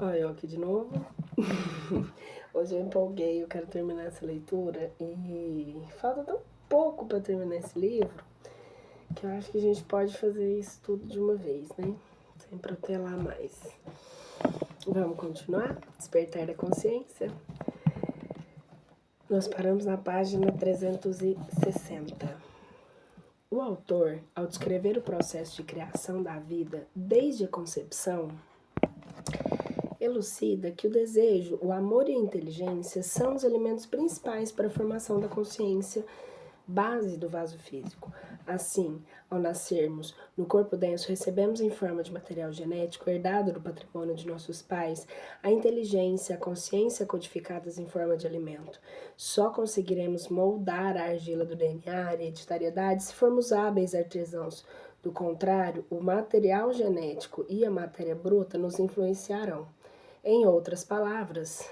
Olha eu aqui de novo. Hoje eu empolguei, eu quero terminar essa leitura e falta tão pouco para terminar esse livro que eu acho que a gente pode fazer isso tudo de uma vez, né? Sem protelar mais. Vamos continuar? Despertar da consciência. Nós paramos na página 360. O autor, ao descrever o processo de criação da vida desde a concepção, elucida que o desejo, o amor e a inteligência são os elementos principais para a formação da consciência, base do vaso físico. Assim, ao nascermos no corpo denso, recebemos em forma de material genético herdado do patrimônio de nossos pais a inteligência, a consciência codificadas em forma de alimento. Só conseguiremos moldar a argila do DNA, a hereditariedade, se formos hábeis artesãos. Do contrário, o material genético e a matéria bruta nos influenciarão. Em outras palavras,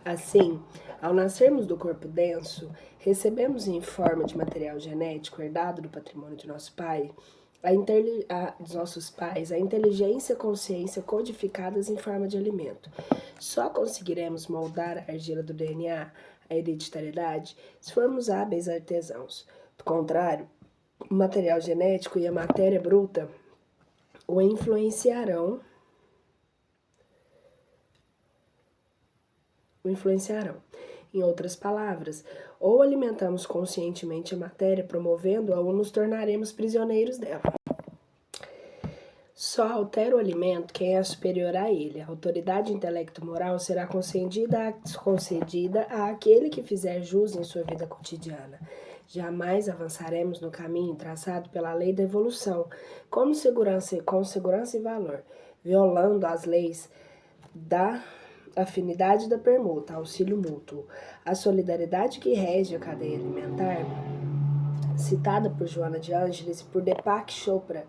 assim, ao nascermos do corpo denso, recebemos em forma de material genético herdado do patrimônio de nosso pai, dos nossos pais, a inteligência e a consciência codificadas em forma de alimento. Só conseguiremos moldar a argila do DNA, a hereditariedade, se formos hábeis artesãos. Do contrário, o material genético e a matéria bruta o influenciarão. Em outras palavras, ou alimentamos conscientemente a matéria, promovendo-a, ou nos tornaremos prisioneiros dela. Só altera o alimento quem é superior a ele. A autoridade intelecto-moral será concedida àquele que fizer jus em sua vida cotidiana. Jamais avançaremos no caminho traçado pela lei da evolução, com segurança e valor, violando as leis da afinidade da permuta, auxílio mútuo. A solidariedade que rege a cadeia alimentar, citada por Joana de Ângeles e por Deepak Chopra,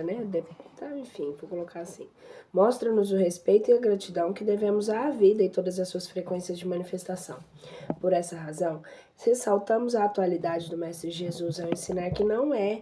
né? Enfim, vou colocar assim. Mostra-nos o respeito e a gratidão que devemos à vida e todas as suas frequências de manifestação. Por essa razão, ressaltamos a atualidade do Mestre Jesus ao ensinar que não é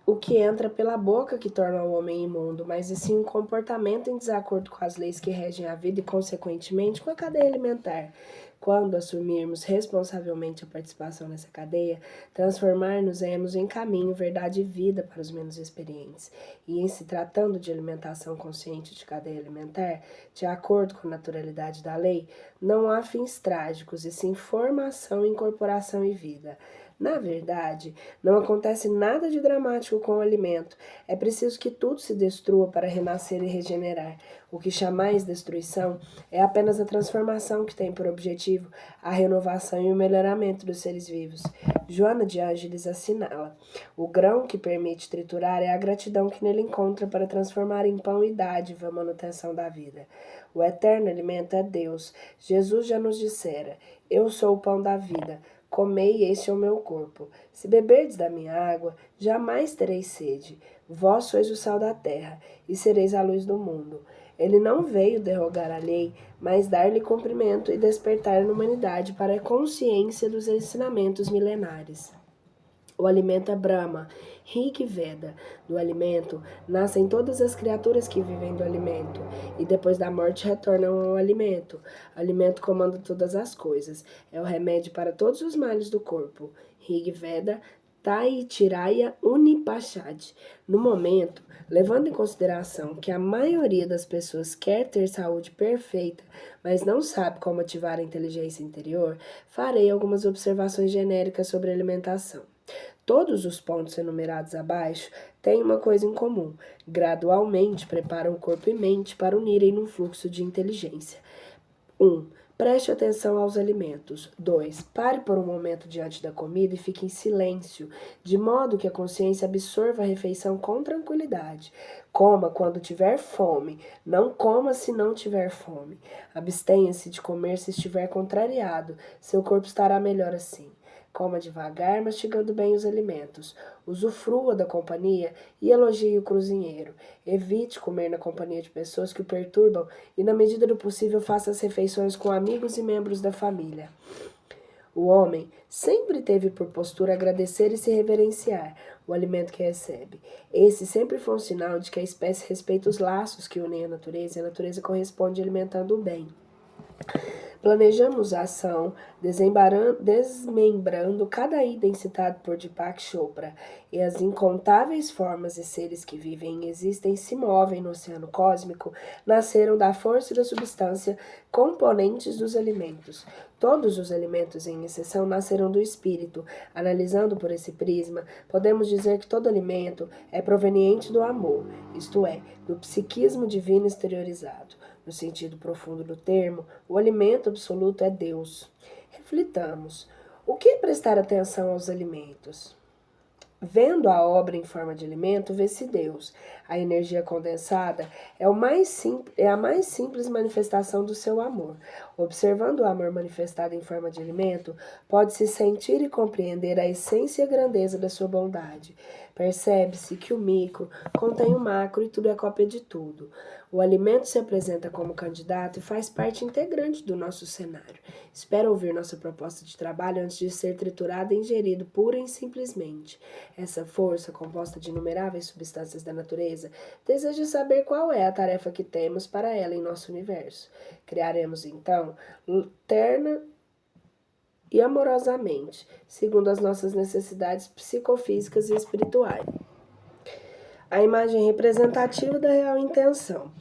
o que entra pela boca que torna o homem imundo, mas sim um comportamento em desacordo com as leis que regem a vida e, consequentemente, com a cadeia alimentar. Quando assumirmos responsavelmente a participação nessa cadeia, transformar-nos-emos em caminho, verdade e vida para os menos experientes. E em se tratando de alimentação consciente de cadeia alimentar, de acordo com a naturalidade da lei, não há fins trágicos, e sim formação, incorporação e vida. Na verdade, não acontece nada de dramático com o alimento. É preciso que tudo se destrua para renascer e regenerar. O que chamais destruição é apenas a transformação que tem por objetivo a renovação e o melhoramento dos seres vivos. Joana de Ângeles assinala: o grão que permite triturar é a gratidão que nele encontra para transformar em pão e dádiva a manutenção da vida. O eterno alimento é Deus. Jesus já nos dissera: eu sou o pão da vida. Comei, este é o meu corpo. Se beberdes da minha água, jamais tereis sede. Vós sois o sal da terra, e sereis a luz do mundo. Ele não veio derrogar a lei, mas dar-lhe cumprimento e despertar na humanidade para a consciência dos ensinamentos milenares. O alimento é Brahma, Rig Veda. Do alimento nascem todas as criaturas que vivem do alimento, e depois da morte retornam ao alimento. O alimento comanda todas as coisas, é o remédio para todos os males do corpo. Rig Veda, Taitiraya Unipashad. No momento, levando em consideração que a maioria das pessoas quer ter saúde perfeita, mas não sabe como ativar a inteligência interior, farei algumas observações genéricas sobre alimentação. Todos os pontos enumerados abaixo têm uma coisa em comum: gradualmente preparam o corpo e mente para unirem num fluxo de inteligência. 1. Preste atenção aos alimentos. 2. Pare por um momento diante da comida e fique em silêncio, de modo que a consciência absorva a refeição com tranquilidade. Coma quando tiver fome, não coma se não tiver fome. Abstenha-se de comer se estiver contrariado, seu corpo estará melhor assim. Coma devagar, mastigando bem os alimentos. Usufrua da companhia e elogie o cozinheiro. Evite comer na companhia de pessoas que o perturbam e, na medida do possível, faça as refeições com amigos e membros da família. O homem sempre teve por postura agradecer e se reverenciar. o alimento que recebe. Esse sempre foi um sinal de que a espécie respeita os laços que unem a natureza e a natureza corresponde alimentando o bem. Planejamos a ação desmembrando cada item citado por Deepak Chopra e as incontáveis formas e seres que vivem e existem e se movem no oceano cósmico nasceram da força e da substância componentes dos alimentos. Todos os alimentos, em exceção, nasceram do espírito. Analisando por esse prisma, podemos dizer que todo alimento é proveniente do amor, isto é, do psiquismo divino exteriorizado. No sentido profundo do termo, o alimento absoluto é Deus. Reflitamos. O que é prestar atenção aos alimentos? Vendo a obra em forma de alimento, vê-se Deus. A energia condensada é a mais simples manifestação do seu amor. Observando o amor manifestado em forma de alimento, pode-se sentir e compreender a essência e a grandeza da sua bondade. Percebe-se que o micro contém o macro e tudo é cópia de tudo. O alimento se apresenta como candidato e faz parte integrante do nosso cenário. Espero ouvir nossa proposta de trabalho antes de ser triturado e ingerido pura e simplesmente. Essa força, composta de inumeráveis substâncias da natureza, deseja saber qual é a tarefa que temos para ela em nosso universo. Criaremos, então, terna e amorosamente, segundo as nossas necessidades psicofísicas e espirituais. A imagem representativa da real intenção.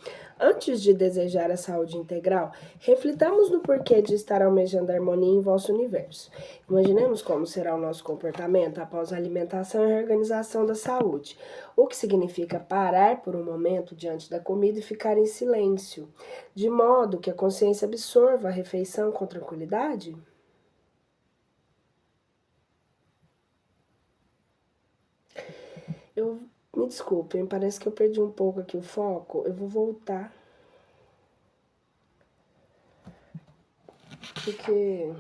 Antes de desejar a saúde integral, reflitamos no porquê de estar almejando a harmonia em vosso universo. Imaginemos como será o nosso comportamento após a alimentação e a organização da saúde, o que significa parar por um momento diante da comida e ficar em silêncio, de modo que a consciência absorva a refeição com tranquilidade? Me desculpem, parece que eu perdi um pouco aqui o foco. Eu vou voltar. Porque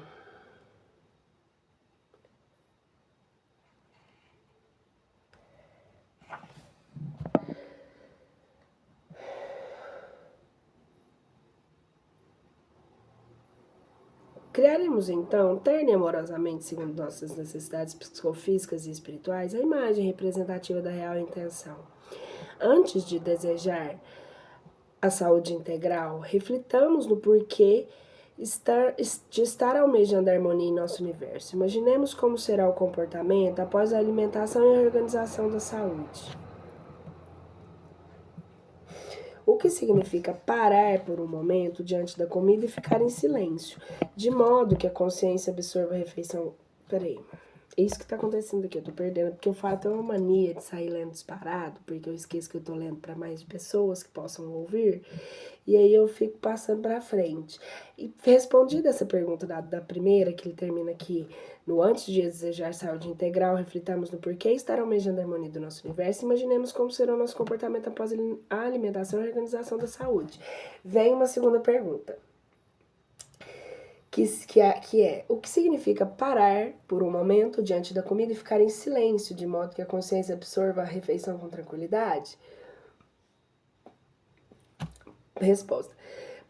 criaremos, então, terna e amorosamente, segundo nossas necessidades psicofísicas e espirituais, a imagem representativa da real intenção. Antes de desejar a saúde integral, reflitamos no porquê de estar almejando a harmonia em nosso universo. Imaginemos como será o comportamento após a alimentação e a organização da saúde. O que significa parar por um momento diante da comida e ficar em silêncio, de modo que a consciência absorva a refeição. Peraí, é isso que tá acontecendo aqui, eu tô perdendo, porque eu tenho uma mania de sair lendo disparado, porque eu esqueço que eu tô lendo para mais pessoas que possam ouvir, e aí eu fico passando para frente. E respondida essa pergunta da primeira, que ele termina aqui, no antes de desejar saúde integral, reflitamos no porquê estar almejando a harmonia do nosso universo, imaginemos como será o nosso comportamento após a alimentação e a organização da saúde. Vem uma segunda pergunta. Que é o que significa parar por um momento diante da comida e ficar em silêncio, de modo que a consciência absorva a refeição com tranquilidade? Resposta.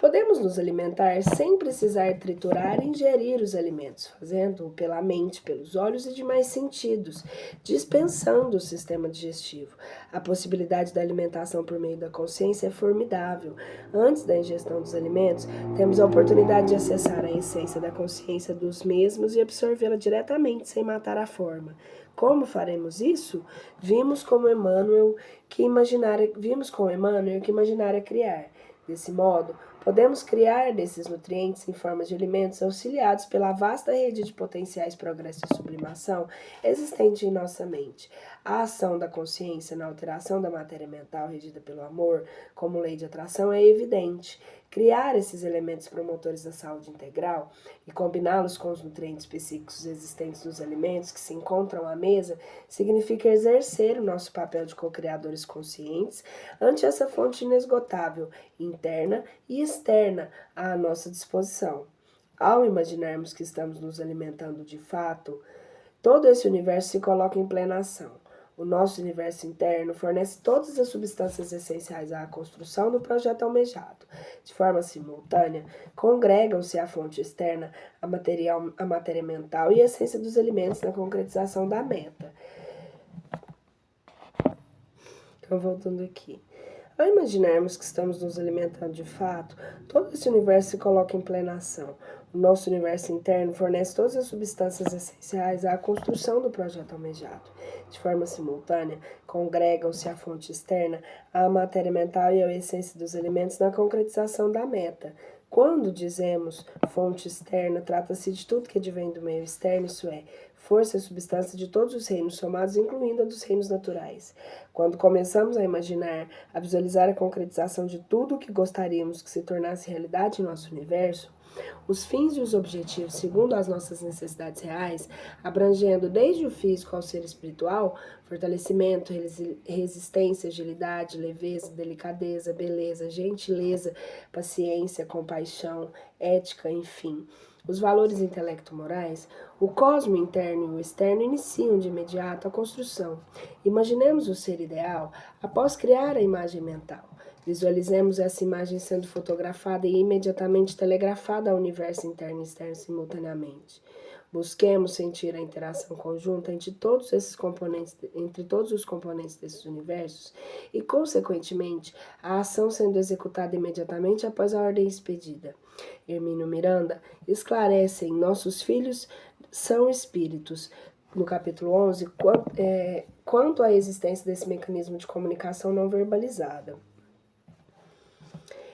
Podemos nos alimentar sem precisar triturar e ingerir os alimentos, fazendo-o pela mente, pelos olhos e demais sentidos, dispensando o sistema digestivo. A possibilidade da alimentação por meio da consciência é formidável. Antes da ingestão dos alimentos, temos a oportunidade de acessar a essência da consciência dos mesmos e absorvê-la diretamente, sem matar a forma. Como faremos isso? Vimos com Emmanuel que imaginar criar. Desse modo, podemos criar desses nutrientes em formas de alimentos auxiliados pela vasta rede de potenciais progressos e sublimação existente em nossa mente. A ação da consciência na alteração da matéria mental regida pelo amor, como lei de atração, é evidente. Criar esses elementos promotores da saúde integral e combiná-los com os nutrientes psíquicos existentes nos alimentos que se encontram à mesa significa exercer o nosso papel de co-criadores conscientes ante essa fonte inesgotável, interna e externa à nossa disposição. Ao imaginarmos que estamos nos alimentando de fato, todo esse universo se coloca em plena ação. O nosso universo interno fornece todas as substâncias essenciais à construção do projeto almejado. De forma simultânea, congregam-se à fonte externa, a matéria mental e a essência dos alimentos na concretização da meta. Então, voltando aqui. Ao imaginarmos que estamos nos alimentando de fato, todo esse universo se coloca em plena ação. O nosso universo interno fornece todas as substâncias essenciais à construção do projeto almejado. De forma simultânea, congregam-se à fonte externa, à matéria mental e à essência dos elementos na concretização da meta. Quando dizemos fonte externa, trata-se de tudo que advém do meio externo, isso é, força e substância de todos os reinos somados, incluindo a dos reinos naturais. Quando começamos a imaginar, a visualizar a concretização de tudo o que gostaríamos que se tornasse realidade em nosso universo, os fins e os objetivos segundo as nossas necessidades reais, abrangendo desde o físico ao ser espiritual, fortalecimento, resistência, agilidade, leveza, delicadeza, beleza, gentileza, paciência, compaixão, ética, enfim. Os valores intelecto-morais, o cosmo interno e o externo iniciam de imediato a construção. Imaginemos o ser ideal após criar a imagem mental. Visualizemos essa imagem sendo fotografada e imediatamente telegrafada ao universo interno e externo simultaneamente. Busquemos sentir a interação conjunta entre todos os componentes desses universos e, consequentemente, a ação sendo executada imediatamente após a ordem expedida. Hermínio Miranda esclarece em Nossos Filhos são Espíritos, no capítulo 11, quanto à existência desse mecanismo de comunicação não verbalizada.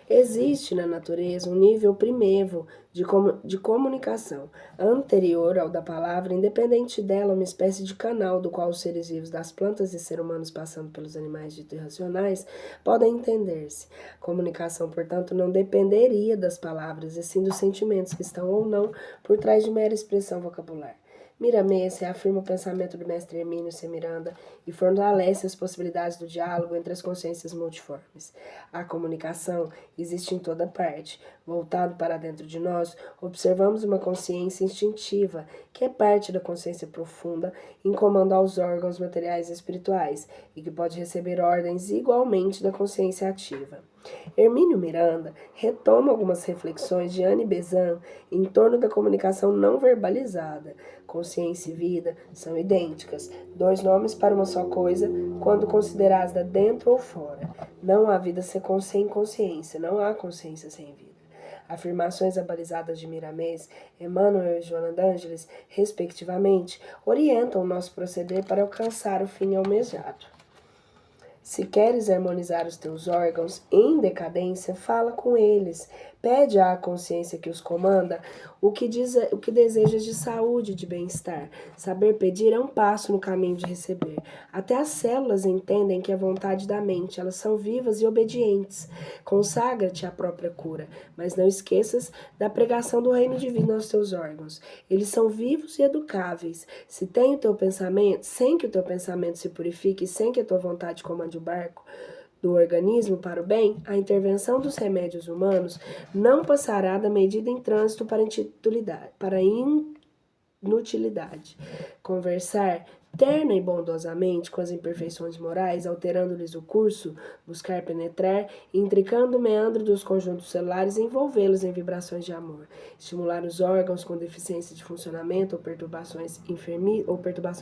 Existe na natureza um nível primevo de comunicação, anterior ao da palavra, independente dela, uma espécie de canal do qual os seres vivos das plantas e seres humanos, passando pelos animais ditos irracionais, podem entender-se. Comunicação, portanto, não dependeria das palavras, e sim dos sentimentos que estão ou não por trás de mera expressão vocabular. Miramês reafirma o pensamento do mestre Hermínio C. Miranda e fortalece as possibilidades do diálogo entre as consciências multiformes. A comunicação existe em toda parte. Voltado para dentro de nós, observamos uma consciência instintiva, que é parte da consciência profunda, em comando aos órgãos materiais e espirituais, e que pode receber ordens igualmente da consciência ativa. Hermínio Miranda retoma algumas reflexões de Anne Besant em torno da comunicação não verbalizada. Consciência e vida são idênticas, dois nomes para uma só coisa, quando considerada dentro ou fora. Não há vida sem consciência, não há consciência sem vida. Afirmações abalizadas de Miramês, Emmanuel e Joana d'Ângeles, respectivamente, orientam o nosso proceder para alcançar o fim almejado. Se queres harmonizar os teus órgãos em decadência, fala com eles. Pede à consciência que os comanda o que desejas de saúde, de bem-estar. Saber pedir é um passo no caminho de receber. Até as células entendem que é vontade da mente, elas são vivas e obedientes. Consagra-te à própria cura, mas não esqueças da pregação do reino divino aos teus órgãos. Eles são vivos e educáveis. Sem que o teu pensamento se purifique, sem que a tua vontade comande o barco do organismo para o bem, a intervenção dos remédios humanos não passará da medida em trânsito para inutilidade. Conversar terna e bondosamente com as imperfeições morais, alterando-lhes o curso, buscar penetrar, intricando o meandro dos conjuntos celulares e envolvê-los em vibrações de amor, estimular os órgãos com deficiência de funcionamento ou perturbação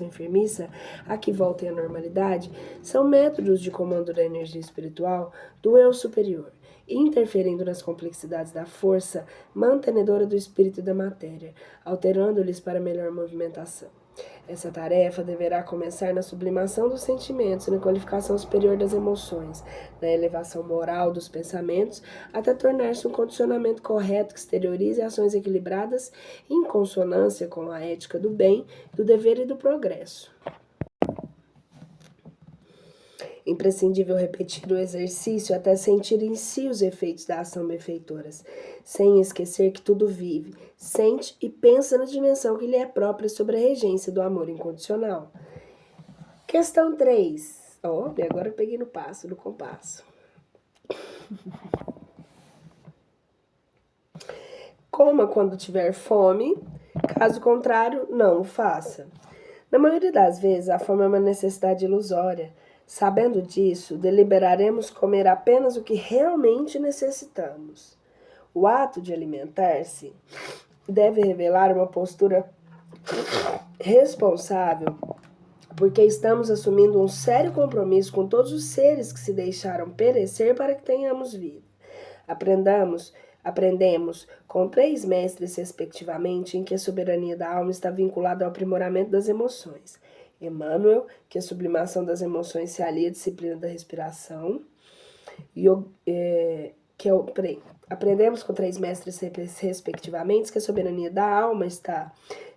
enfermiça a que voltem à normalidade, são métodos de comando da energia espiritual do eu superior, interferindo nas complexidades da força mantenedora do espírito e da matéria, alterando-lhes para melhor movimentação. Essa tarefa deverá começar na sublimação dos sentimentos e na qualificação superior das emoções, na elevação moral dos pensamentos, até tornar-se um condicionamento correto que exteriorize ações equilibradas em consonância com a ética do bem, do dever e do progresso. Imprescindível repetir o exercício até sentir em si os efeitos da ação benfeitoras, sem esquecer que tudo vive, sente e pensa na dimensão que lhe é própria sob a regência do amor incondicional. Questão 3. Agora eu peguei no compasso. Coma quando tiver fome, caso contrário, não o faça. Na maioria das vezes, a fome é uma necessidade ilusória. Sabendo disso, deliberaremos comer apenas o que realmente necessitamos. O ato de alimentar-se deve revelar uma postura responsável porque estamos assumindo um sério compromisso com todos os seres que se deixaram perecer para que tenhamos vida. Aprendemos com 3 mestres, respectivamente, em que a soberania da alma está vinculada ao aprimoramento das emoções. Emmanuel, que a sublimação das emoções se alia à disciplina da respiração. Aprendemos com 3 mestres, respectivamente, que a soberania da alma está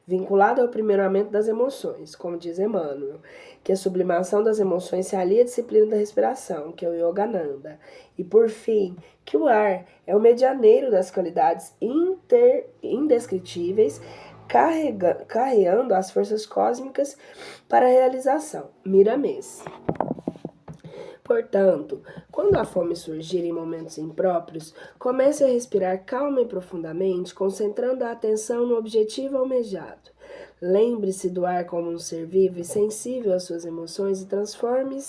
vinculada ao aprimoramento das emoções, como diz Emmanuel, que a sublimação das emoções se alia à disciplina da respiração, que é o Yogananda. E, por fim, que o ar é o medianeiro das qualidades indescritíveis, carreando as forças cósmicas para a realização. Miramês. Portanto, quando a fome surgir em momentos impróprios, comece a respirar calma e profundamente, concentrando a atenção no objetivo almejado. Lembre-se do ar como um ser vivo e sensível às suas emoções e transforme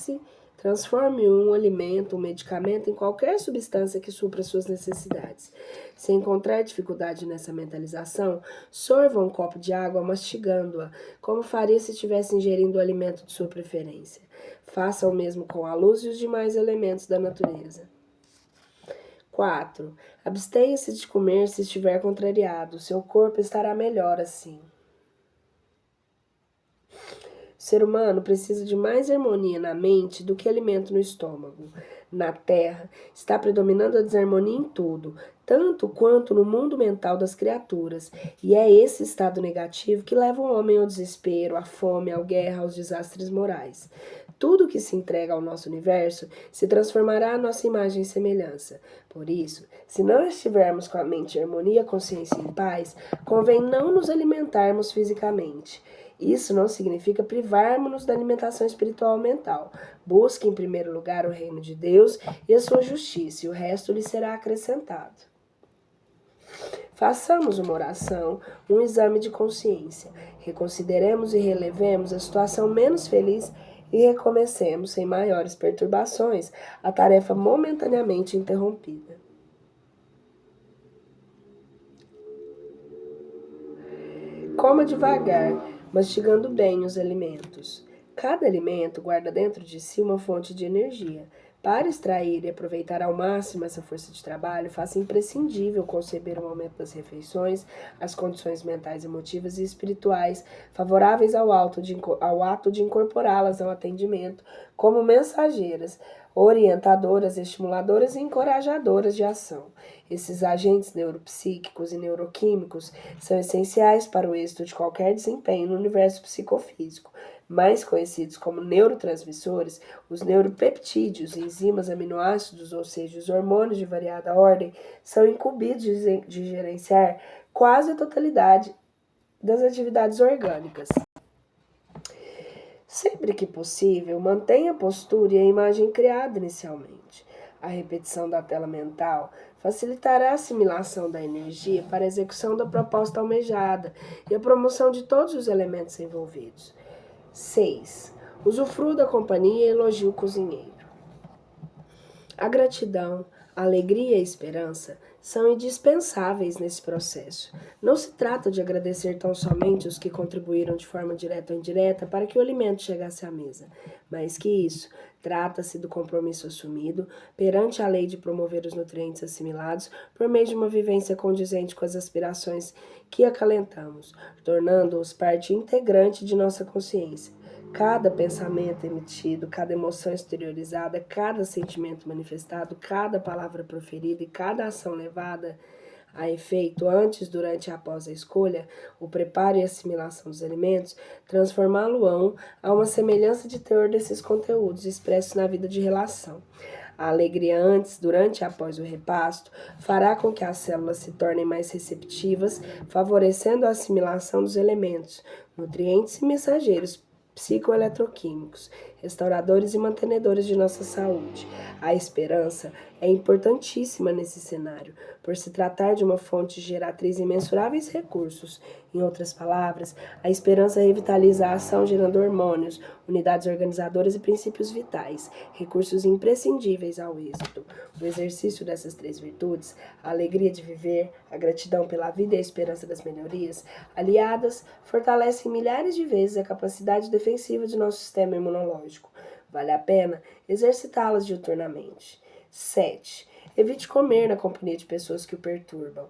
um alimento, um medicamento em qualquer substância que supra suas necessidades. Se encontrar dificuldade nessa mentalização, sorva um copo de água mastigando-a, como faria se estivesse ingerindo o alimento de sua preferência. Faça o mesmo com a luz e os demais elementos da natureza. 4. Abstenha-se de comer se estiver contrariado. Seu corpo estará melhor assim. O ser humano precisa de mais harmonia na mente do que alimento no estômago. Na Terra, está predominando a desarmonia em tudo, tanto quanto no mundo mental das criaturas, e é esse estado negativo que leva o homem ao desespero, à fome, à guerra, aos desastres morais. Tudo que se entrega ao nosso universo se transformará à nossa imagem e semelhança. Por isso, se não estivermos com a mente em harmonia, consciência e em paz, convém não nos alimentarmos fisicamente. Isso não significa privarmos-nos da alimentação espiritual mental. Busque em primeiro lugar o reino de Deus e a sua justiça, e o resto lhe será acrescentado. Façamos uma oração, um exame de consciência. Reconsideremos e relevemos a situação menos feliz e recomecemos, sem maiores perturbações, a tarefa momentaneamente interrompida. Coma devagar, mastigando bem os alimentos. Cada alimento guarda dentro de si uma fonte de energia. Para extrair e aproveitar ao máximo essa força de trabalho, faça imprescindível conceber o momento das refeições, as condições mentais, emotivas e espirituais favoráveis ao ato de incorporá-las ao atendimento como mensageiras, orientadoras, estimuladoras e encorajadoras de ação. Esses agentes neuropsíquicos e neuroquímicos são essenciais para o êxito de qualquer desempenho no universo psicofísico. Mais conhecidos como neurotransmissores, os neuropeptídeos, enzimas, aminoácidos, ou seja, os hormônios de variada ordem, são incumbidos de gerenciar quase a totalidade das atividades orgânicas. Sempre que possível, mantenha a postura e a imagem criada inicialmente. A repetição da tela mental facilitará a assimilação da energia para a execução da proposta almejada e a promoção de todos os elementos envolvidos. 6. Usufrua da companhia e elogie o cozinheiro. A gratidão, a alegria e a esperança são indispensáveis nesse processo. Não se trata de agradecer tão somente os que contribuíram de forma direta ou indireta para que o alimento chegasse à mesa, mas que isso, trata-se do compromisso assumido perante a lei de promover os nutrientes assimilados por meio de uma vivência condizente com as aspirações que acalentamos, tornando-os parte integrante de nossa consciência. Cada pensamento emitido, cada emoção exteriorizada, cada sentimento manifestado, cada palavra proferida e cada ação levada a efeito antes, durante e após a escolha, o preparo e assimilação dos alimentos, transformá-lo-ão a uma semelhança de teor desses conteúdos expressos na vida de relação. A alegria antes, durante e após o repasto fará com que as células se tornem mais receptivas, favorecendo a assimilação dos elementos, nutrientes e mensageiros psicoeletroquímicos, restauradores e mantenedores de nossa saúde. A esperança é importantíssima nesse cenário, por se tratar de uma fonte geratriz de imensuráveis recursos. Em outras palavras, a esperança revitaliza a ação gerando hormônios, unidades organizadoras e princípios vitais, recursos imprescindíveis ao êxito. O exercício dessas três virtudes, a alegria de viver, a gratidão pela vida e a esperança das melhorias, aliadas, fortalecem milhares de vezes a capacidade defensiva de nosso sistema imunológico. Vale a pena exercitá-las diuturnamente. 7. Evite comer na companhia de pessoas que o perturbam.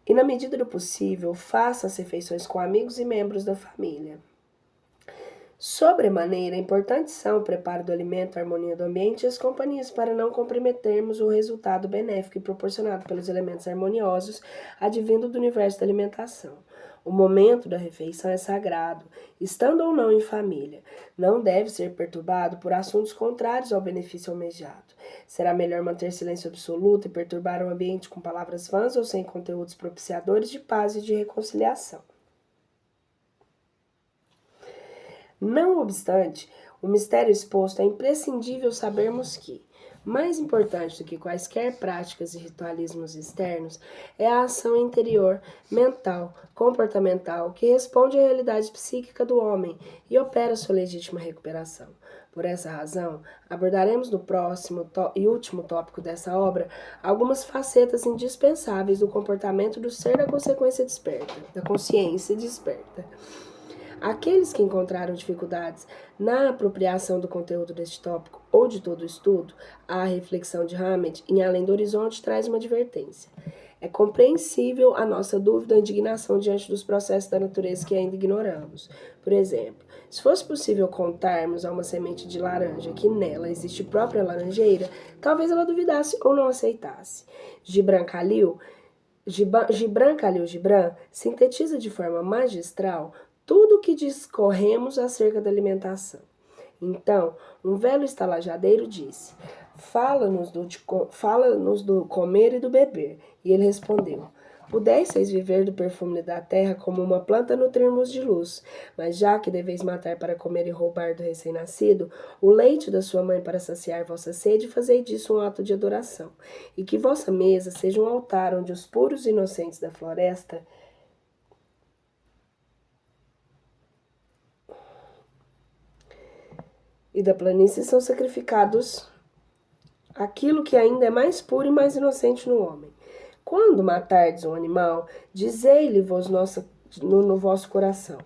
E, na medida do possível, faça as refeições com amigos e membros da família. Sobremaneira, importantes são o preparo do alimento, a harmonia do ambiente e as companhias para não comprometermos o resultado benéfico e proporcionado pelos elementos harmoniosos advindo do universo da alimentação. O momento da refeição é sagrado, estando ou não em família. Não deve ser perturbado por assuntos contrários ao benefício almejado. Será melhor manter silêncio absoluto e perturbar o ambiente com palavras vãs ou sem conteúdos propiciadores de paz e de reconciliação. Não obstante, o mistério exposto é imprescindível sabermos que, mais importante do que quaisquer práticas e ritualismos externos, é a ação interior, mental, comportamental, que responde à realidade psíquica do homem e opera sua legítima recuperação. Por essa razão, abordaremos no próximo e último tópico dessa obra algumas facetas indispensáveis do comportamento do ser da consequência desperta, da consciência desperta. Aqueles que encontraram dificuldades na apropriação do conteúdo deste tópico ou de todo o estudo, a reflexão de Hamed em Além do Horizonte traz uma advertência. É compreensível a nossa dúvida ou indignação diante dos processos da natureza que ainda ignoramos. Por exemplo, se fosse possível contarmos a uma semente de laranja que nela existe própria laranjeira, talvez ela duvidasse ou não aceitasse. Gibran Khalil Gibran sintetiza de forma magistral tudo o que discorremos acerca da alimentação. Então, um velho estalajadeiro disse, fala-nos do comer e do beber. E ele respondeu, pudesseis viver do perfume da terra como uma planta nutrirmos de luz, mas já que deveis matar para comer e roubar do recém-nascido, o leite da sua mãe para saciar vossa sede, fazei disso um ato de adoração, e que vossa mesa seja um altar onde os puros e inocentes da floresta e da planície são sacrificados aquilo que ainda é mais puro e mais inocente no homem. Quando matardes um animal, dizei-lhe-vos no vosso coração,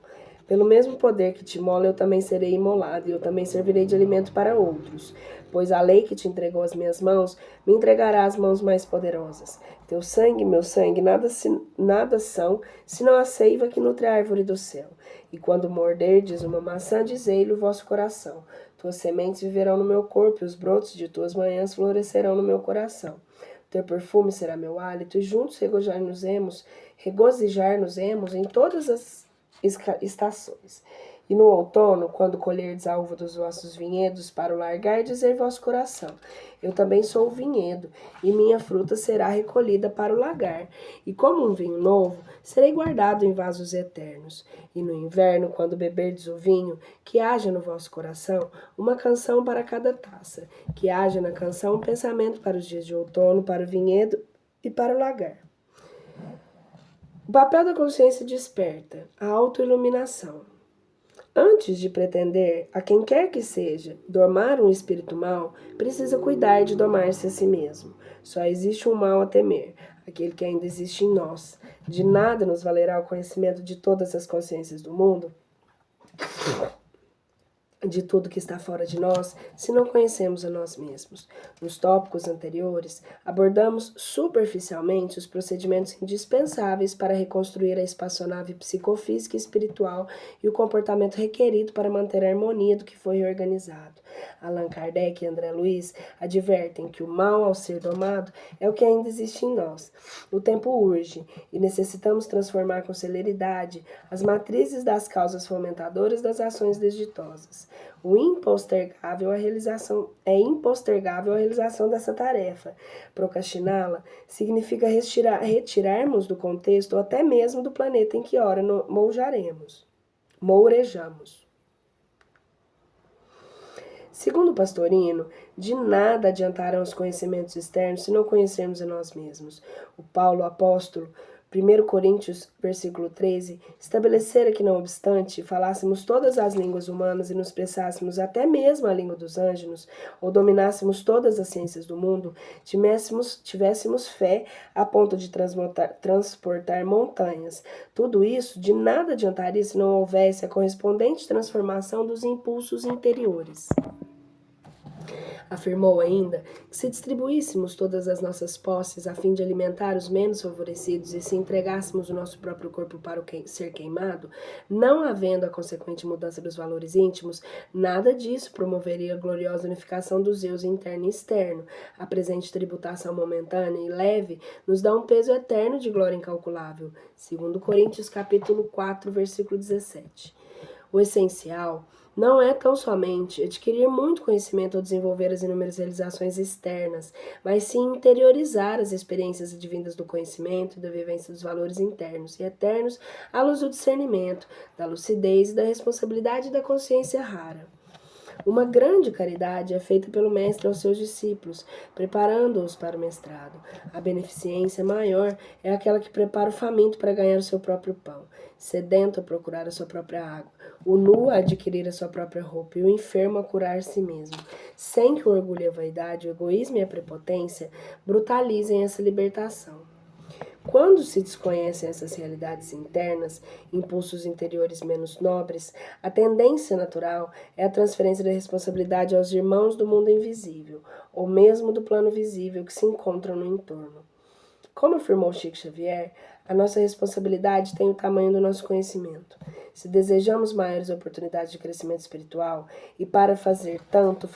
pelo mesmo poder que te imola, eu também serei imolado, e eu também servirei de alimento para outros. Pois a lei que te entregou às minhas mãos, me entregará às mãos mais poderosas. Teu sangue e meu sangue nada são, senão a seiva que nutre a árvore do céu. E quando morderdes uma maçã, dizei-lhe o vosso coração. Tuas sementes viverão no meu corpo, e os brotos de tuas manhãs florescerão no meu coração. Teu perfume será meu hálito, e juntos regozijar-nos-emos em todas as estações. E no outono, quando colherdes a uva dos vossos vinhedos para o largar, dizer vosso coração, eu também sou o vinhedo, e minha fruta será recolhida para o lagar. E como um vinho novo, serei guardado em vasos eternos. E no inverno, quando beberdes o vinho, que haja no vosso coração uma canção para cada taça, que haja na canção um pensamento para os dias de outono, para o vinhedo e para o lagar. O papel da consciência desperta, a autoiluminação. Antes de pretender, a quem quer que seja, domar um espírito mau, precisa cuidar de domar-se a si mesmo. Só existe um mal a temer, aquele que ainda existe em nós. De nada nos valerá o conhecimento de todas as consciências do mundo, de tudo que está fora de nós, se não conhecemos a nós mesmos. Nos tópicos anteriores, abordamos superficialmente os procedimentos indispensáveis para reconstruir a espaçonave psicofísica e espiritual e o comportamento requerido para manter a harmonia do que foi reorganizado. Allan Kardec e André Luiz advertem que o mal ao ser domado é o que ainda existe em nós. O tempo urge e necessitamos transformar com celeridade as matrizes das causas fomentadoras das ações desditosas. É impostergável a realização dessa tarefa. Procrastiná-la significa retirarmos do contexto ou até mesmo do planeta em que ora mourejamos. Segundo o Pastorino, de nada adiantarão os conhecimentos externos se não conhecermos a nós mesmos. O Paulo apóstolo, 1 Coríntios, versículo 13, estabelecera que, não obstante, falássemos todas as línguas humanas e nos expressássemos até mesmo a língua dos anjos, ou dominássemos todas as ciências do mundo, tivéssemos fé a ponto de transportar montanhas. Tudo isso de nada adiantaria se não houvesse a correspondente transformação dos impulsos interiores. Afirmou ainda que, se distribuíssemos todas as nossas posses a fim de alimentar os menos favorecidos e se entregássemos o nosso próprio corpo para ser queimado, não havendo a consequente mudança dos valores íntimos, nada disso promoveria a gloriosa unificação dos eus interno e externo. A presente tributação momentânea e leve nos dá um peso eterno de glória incalculável. 2 Coríntios capítulo 4, versículo 17. O essencial não é tão somente adquirir muito conhecimento ou desenvolver as inúmeras realizações externas, mas sim interiorizar as experiências advindas do conhecimento e da vivência dos valores internos e eternos à luz do discernimento, da lucidez e da responsabilidade da consciência rara. Uma grande caridade é feita pelo mestre aos seus discípulos, preparando-os para o mestrado. A beneficência maior é aquela que prepara o faminto para ganhar o seu próprio pão, sedento a procurar a sua própria água, o nu a adquirir a sua própria roupa e o enfermo a curar a si mesmo, sem que o orgulho e a vaidade, o egoísmo e a prepotência brutalizem essa libertação. Quando se desconhecem essas realidades internas, impulsos interiores menos nobres, a tendência natural é a transferência da responsabilidade aos irmãos do mundo invisível, ou mesmo do plano visível que se encontram no entorno. Como afirmou Chico Xavier, a nossa responsabilidade tem o tamanho do nosso conhecimento. Se desejamos maiores oportunidades de crescimento espiritual e para tanto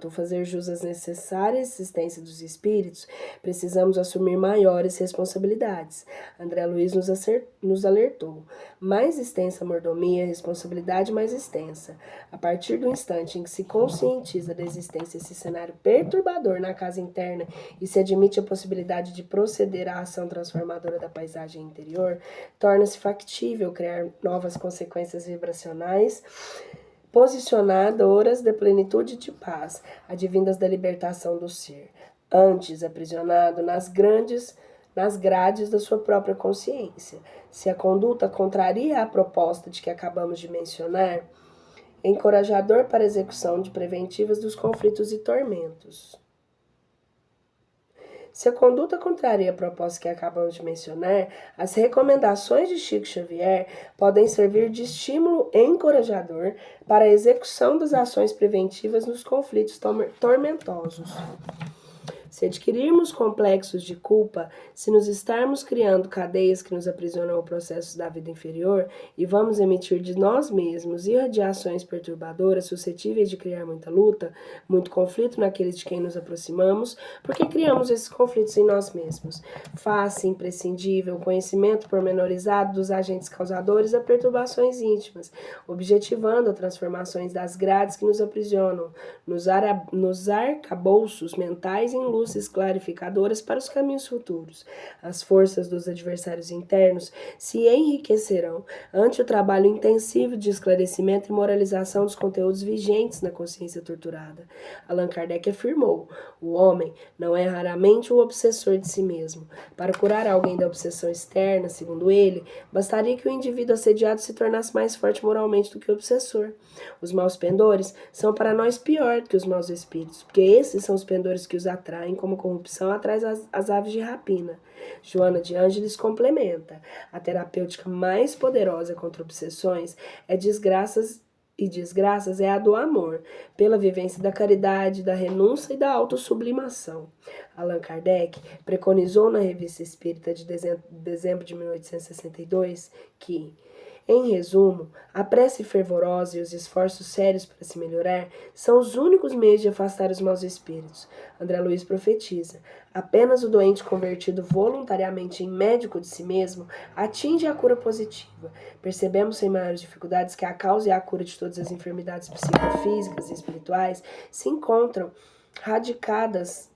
fazer jus às necessárias existência dos espíritos, precisamos assumir maiores responsabilidades. André Luiz nos alertou. Mais extensa a mordomia, responsabilidade mais extensa. A partir do instante em que se conscientiza da existência desse cenário perturbador na casa interna e se admite a possibilidade de proceder à ação transformadora da paisagem interior, torna-se factível criar novas consequências vibracionais posicionadoras de plenitude e de paz, advindas da libertação do ser, antes aprisionado nas grades da sua própria consciência. Se a conduta contraria a proposta de que acabamos de mencionar, encorajador para a execução de preventivas dos conflitos e tormentos. Se a conduta contraria a proposta que acabamos de mencionar, as recomendações de Chico Xavier podem servir de estímulo encorajador para a execução das ações preventivas nos conflitos tormentosos. Se adquirirmos complexos de culpa, se nos estarmos criando cadeias que nos aprisionam ao processo da vida inferior e vamos emitir de nós mesmos irradiações perturbadoras suscetíveis de criar muita luta, muito conflito naqueles de quem nos aproximamos, porque criamos esses conflitos em nós mesmos. Faz-se imprescindível o conhecimento pormenorizado dos agentes causadores a perturbações íntimas, objetivando as transformações das grades que nos aprisionam, nos arcabouços mentais em luzes clarificadoras para os caminhos futuros. As forças dos adversários internos se enriquecerão ante o trabalho intensivo de esclarecimento e moralização dos conteúdos vigentes na consciência torturada. Allan Kardec afirmou: o homem não é raramente o obsessor de si mesmo. Para curar alguém da obsessão externa, segundo ele, bastaria que o indivíduo assediado se tornasse mais forte moralmente do que o obsessor. Os maus pendores são para nós pior do que os maus espíritos, porque esses são os pendores que os atraem como corrupção atrai as aves de rapina. Joana de Ângeles complementa: a terapêutica mais poderosa contra obsessões é desgraças é a do amor, pela vivência da caridade, da renúncia e da autossublimação. Allan Kardec preconizou na Revista Espírita de dezembro de 1862 que, em resumo, a prece fervorosa e os esforços sérios para se melhorar são os únicos meios de afastar os maus espíritos. André Luiz profetiza: apenas o doente convertido voluntariamente em médico de si mesmo atinge a cura positiva. Percebemos sem maiores dificuldades que a causa e a cura de todas as enfermidades psicofísicas e espirituais se encontram radicadas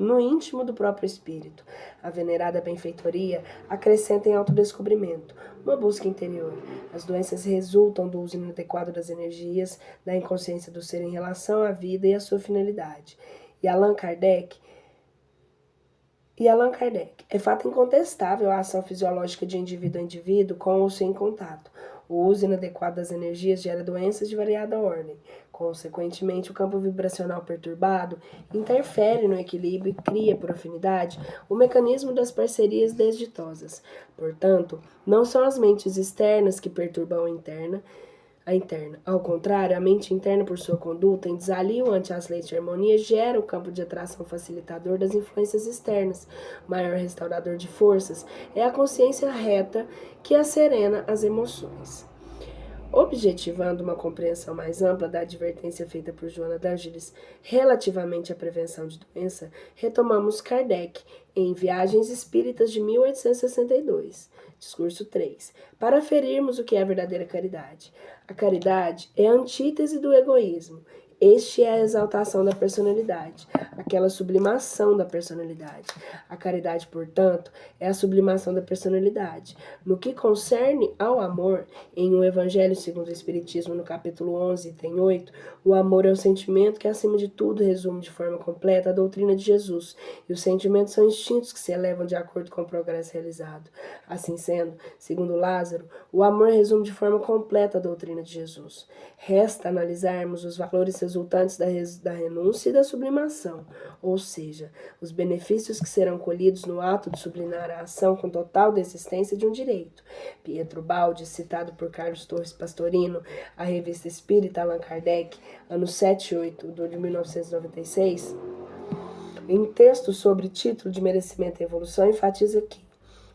no íntimo do próprio espírito. A venerada benfeitoria acrescenta em autodescobrimento, uma busca interior. As doenças resultam do uso inadequado das energias, da inconsciência do ser em relação à vida e à sua finalidade. E Allan Kardec, é fato incontestável a ação fisiológica de indivíduo a indivíduo com ou sem contato. O uso inadequado das energias gera doenças de variada ordem. Consequentemente, o campo vibracional perturbado interfere no equilíbrio e cria, por afinidade, o mecanismo das parcerias desditosas. Portanto, não são as mentes externas que perturbam a interna. Ao contrário, a mente interna, por sua conduta, em desalio ante as leis de harmonia, gera o campo de atração facilitador das influências externas. O maior restaurador de forças é a consciência reta que asserena as emoções. Objetivando uma compreensão mais ampla da advertência feita por Joana d'Ângeles relativamente à prevenção de doença, retomamos Kardec em Viagens Espíritas de 1862, discurso 3, para aferirmos o que é a verdadeira caridade. A caridade é a antítese do egoísmo. Este é a exaltação da personalidade, aquela sublimação da personalidade. A caridade, portanto, é a sublimação da personalidade. No que concerne ao amor, em O Evangelho segundo o Espiritismo, no capítulo 11, item 8, o amor é o sentimento que, acima de tudo, resume de forma completa a doutrina de Jesus, e os sentimentos são instintos que se elevam de acordo com o progresso realizado. Assim sendo, segundo Lázaro, o amor resume de forma completa a doutrina de Jesus. Resta analisarmos os valores resultantes da renúncia e da sublimação, ou seja, os benefícios que serão colhidos no ato de sublimar a ação com total desistência de um direito. Pietro Baldi, citado por Carlos Torres Pastorino, a Revista Espírita Allan Kardec, ano 7 e 8 de 1996, em texto sobre título de merecimento e evolução, enfatiza que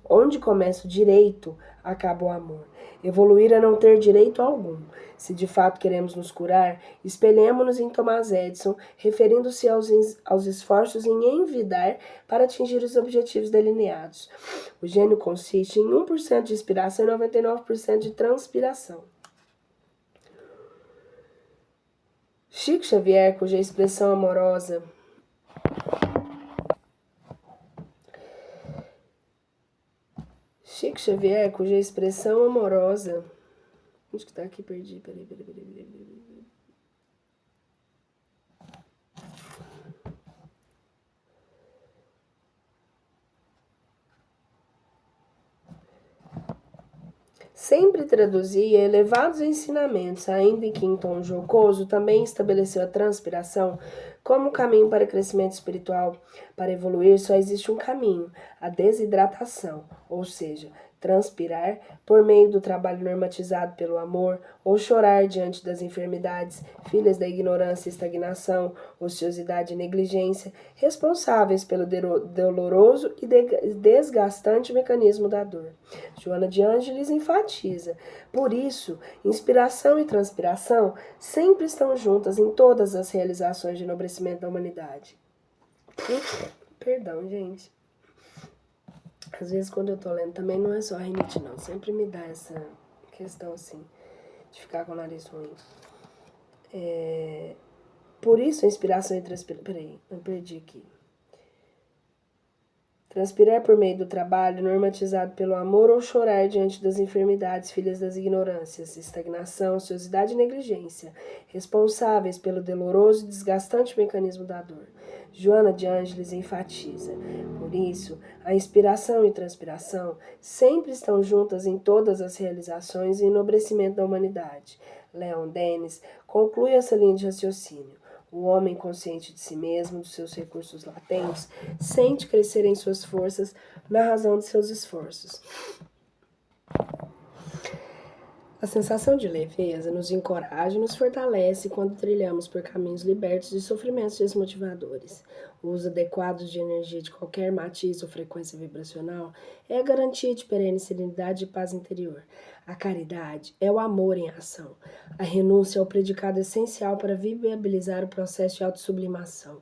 onde começa o direito, acaba o amor. Evoluir é não ter direito algum. Se de fato queremos nos curar, espelhemo-nos em Thomas Edison, referindo-se aos esforços em envidar para atingir os objetivos delineados. O gênio consiste em 1% de inspiração e 99% de transpiração. Chico Xavier, cuja expressão amorosa onde que tá aqui? Perdi. Peraí. Sempre traduzia elevados ensinamentos, ainda que em tom jocoso, também estabeleceu a transpiração como caminho para crescimento espiritual. Para evoluir só existe um caminho, a desidratação, ou seja, transpirar por meio do trabalho normatizado pelo amor, ou chorar diante das enfermidades, filhas da ignorância e estagnação, ociosidade e negligência, responsáveis pelo doloroso e desgastante mecanismo da dor. Joana de Ângeles enfatiza: por isso, inspiração e transpiração sempre estão juntas em todas as realizações de enobrecimento da humanidade. Perdão, gente. Às vezes, quando eu tô lendo, também não é só rinite, não. Sempre me dá essa questão, assim, de ficar com o nariz ruim. Por isso, a inspiração e transpiração... Peraí, eu perdi aqui. Transpirar por meio do trabalho, normatizado pelo amor, ou chorar diante das enfermidades, filhas das ignorâncias, estagnação, ociosidade e negligência, responsáveis pelo doloroso e desgastante mecanismo da dor. Joana de Ângeles enfatiza: por isso, a inspiração e transpiração sempre estão juntas em todas as realizações e enobrecimento da humanidade. Leon Denis conclui essa linha de raciocínio. O homem, consciente de si mesmo, dos seus recursos latentes, sente crescer em suas forças na razão de seus esforços. A sensação de leveza nos encoraja e nos fortalece quando trilhamos por caminhos libertos de sofrimentos desmotivadores. O uso adequado de energia de qualquer matiz ou frequência vibracional é a garantia de perene serenidade e paz interior. A caridade é o amor em ação. A renúncia é o predicado essencial para viabilizar o processo de autossublimação.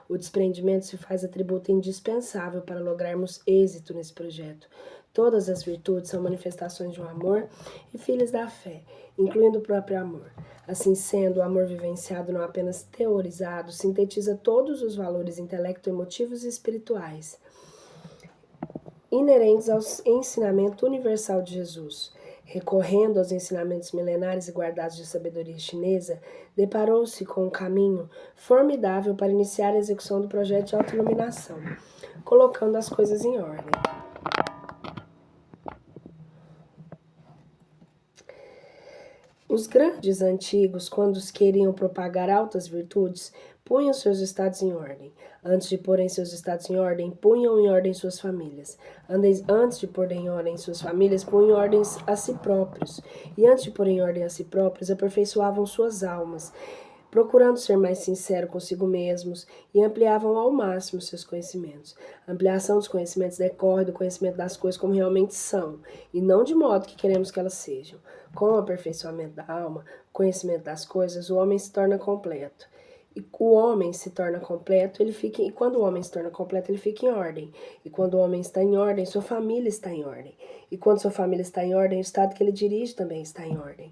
O desprendimento se faz atributo indispensável para lograrmos êxito nesse projeto. Todas as virtudes são manifestações de um amor e filhas da fé. incluindo o próprio amor. Assim sendo, o amor vivenciado, não apenas teorizado, sintetiza todos os valores intelecto-emotivos e espirituais inerentes ao ensinamento universal de Jesus. Recorrendo aos ensinamentos milenares e guardados de sabedoria chinesa, deparou-se com um caminho formidável para iniciar a execução do projeto de autoiluminação, colocando as coisas em ordem. Os grandes antigos, quando queriam propagar altas virtudes, punham seus estados em ordem. Antes de porem seus estados em ordem, punham em ordem suas famílias. Antes de pôr em ordem suas famílias, punham em ordem a si próprios. E antes de pôr em ordem a si próprios, aperfeiçoavam suas almas, procurando ser mais sinceros consigo mesmos, e ampliavam ao máximo seus conhecimentos. A ampliação dos conhecimentos decorre do conhecimento das coisas como realmente são, e não de modo que queremos que elas sejam. Com o aperfeiçoamento da alma, o conhecimento das coisas, o homem se torna completo. E o homem se torna completo, e quando o homem se torna completo, ele fica em ordem. E quando o homem está em ordem, sua família está em ordem. E quando sua família está em ordem, o estado que ele dirige também está em ordem.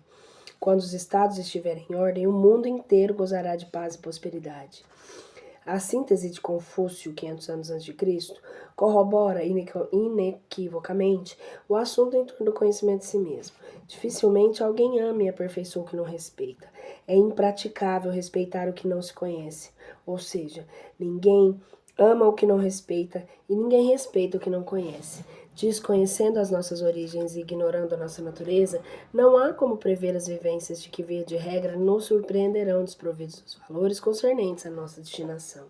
Quando os estados estiverem em ordem, o mundo inteiro gozará de paz e prosperidade. A síntese de Confúcio, 500 anos antes de Cristo, corrobora inequivocamente o assunto em torno do conhecimento de si mesmo. Dificilmente alguém ama e aperfeiçoa o que não respeita. É impraticável respeitar o que não se conhece. Ou seja, ninguém ama o que não respeita e ninguém respeita o que não conhece. Desconhecendo as nossas origens e ignorando a nossa natureza, não há como prever as vivências de que, via de regra, nos surpreenderão desprovidos dos valores concernentes à nossa destinação.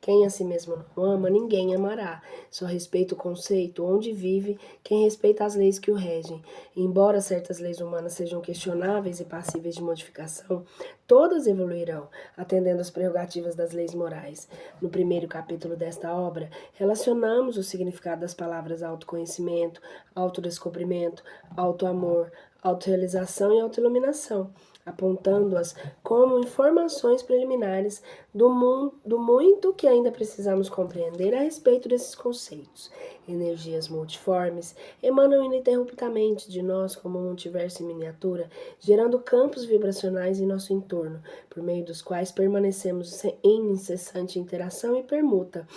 Quem a si mesmo não ama, ninguém amará. Só respeita o conceito onde vive quem respeita as leis que o regem. E embora certas leis humanas sejam questionáveis e passíveis de modificação, todas evoluirão, atendendo às prerrogativas das leis morais. No primeiro capítulo desta obra, relacionamos o significado das palavras autoconhecimento, autodescobrimento, autoamor, autorrealização e autoiluminação, apontando-as como informações preliminares do muito que ainda precisamos compreender a respeito desses conceitos. Energias multiformes emanam ininterruptamente de nós como um multiverso em miniatura, gerando campos vibracionais em nosso entorno, por meio dos quais permanecemos em incessante interação e permuta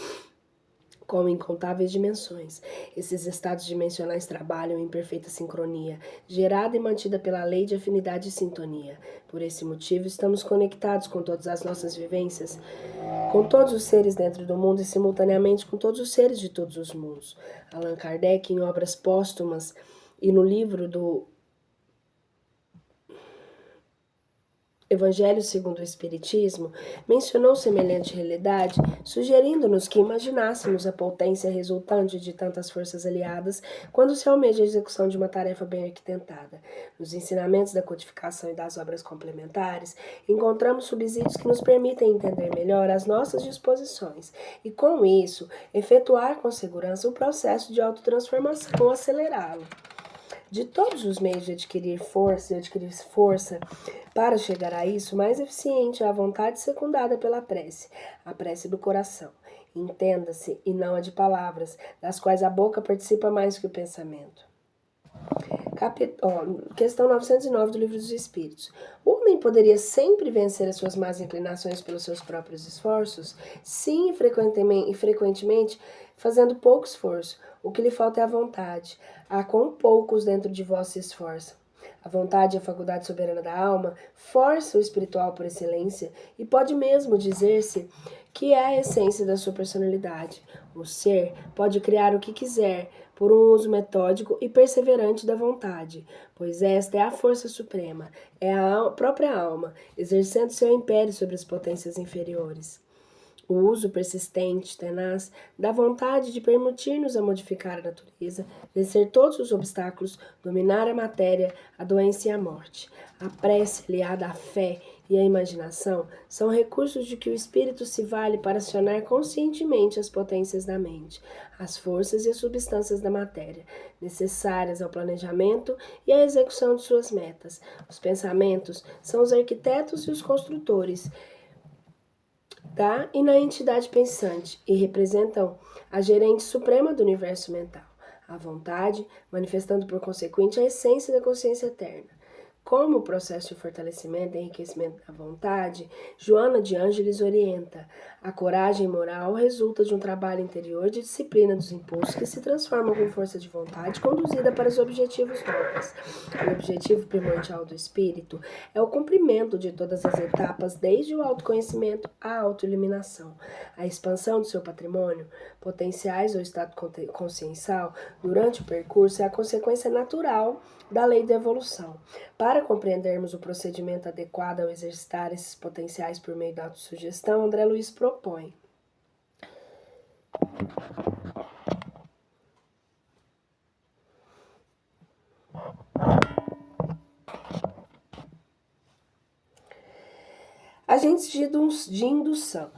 com incontáveis dimensões. Esses estados dimensionais trabalham em perfeita sincronia, gerada e mantida pela lei de afinidade e sintonia. Por esse motivo, estamos conectados com todas as nossas vivências, com todos os seres dentro do mundo e simultaneamente com todos os seres de todos os mundos. Allan Kardec, em obras póstumas e no livro do Evangelho segundo o Espiritismo, mencionou semelhante realidade, sugerindo-nos que imaginássemos a potência resultante de tantas forças aliadas quando se almeja a execução de uma tarefa bem arquitetada. Nos ensinamentos da codificação e das obras complementares, encontramos subsídios que nos permitem entender melhor as nossas disposições e, com isso, efetuar com segurança o processo de autotransformação ou acelerá-lo. De todos os meios de adquirir força para chegar a isso, mais eficiente é a vontade secundada pela prece, a prece do coração. Entenda-se, e não a de palavras, das quais a boca participa mais que o pensamento. Questão 909 do Livro dos Espíritos. O homem poderia sempre vencer as suas más inclinações pelos seus próprios esforços? Sim, e frequentemente fazendo pouco esforço. O que lhe falta é a vontade. Há quão poucos dentro de vós se esforçam. A vontade é a faculdade soberana da alma, força o espiritual por excelência, e pode mesmo dizer-se que é a essência da sua personalidade. O ser pode criar o que quiser, por um uso metódico e perseverante da vontade, pois esta é a força suprema, é a própria alma, exercendo seu império sobre as potências inferiores. O uso persistente, tenaz, da vontade de permitir-nos a modificar a natureza, vencer todos os obstáculos, dominar a matéria, a doença e a morte. A prece, aliada à fé e à imaginação, são recursos de que o espírito se vale para acionar conscientemente as potências da mente, as forças e as substâncias da matéria, necessárias ao planejamento e à execução de suas metas. Os pensamentos são os arquitetos e os construtores da e na entidade pensante e representam a gerente suprema do universo mental, a vontade, manifestando por consequente a essência da consciência eterna. como o processo de fortalecimento e enriquecimento da vontade, Joana de Ângeles orienta: a coragem moral resulta de um trabalho interior de disciplina dos impulsos que se transformam com força de vontade conduzida para os objetivos nobres. O objetivo primordial do espírito é o cumprimento de todas as etapas, desde o autoconhecimento à autoiluminação. A expansão do seu patrimônio, potenciais ou estado consciencial, durante o percurso é a consequência natural da lei da evolução. Para compreendermos o procedimento adequado ao exercitar esses potenciais por meio da autossugestão, André Luiz propõe: agentes de indução.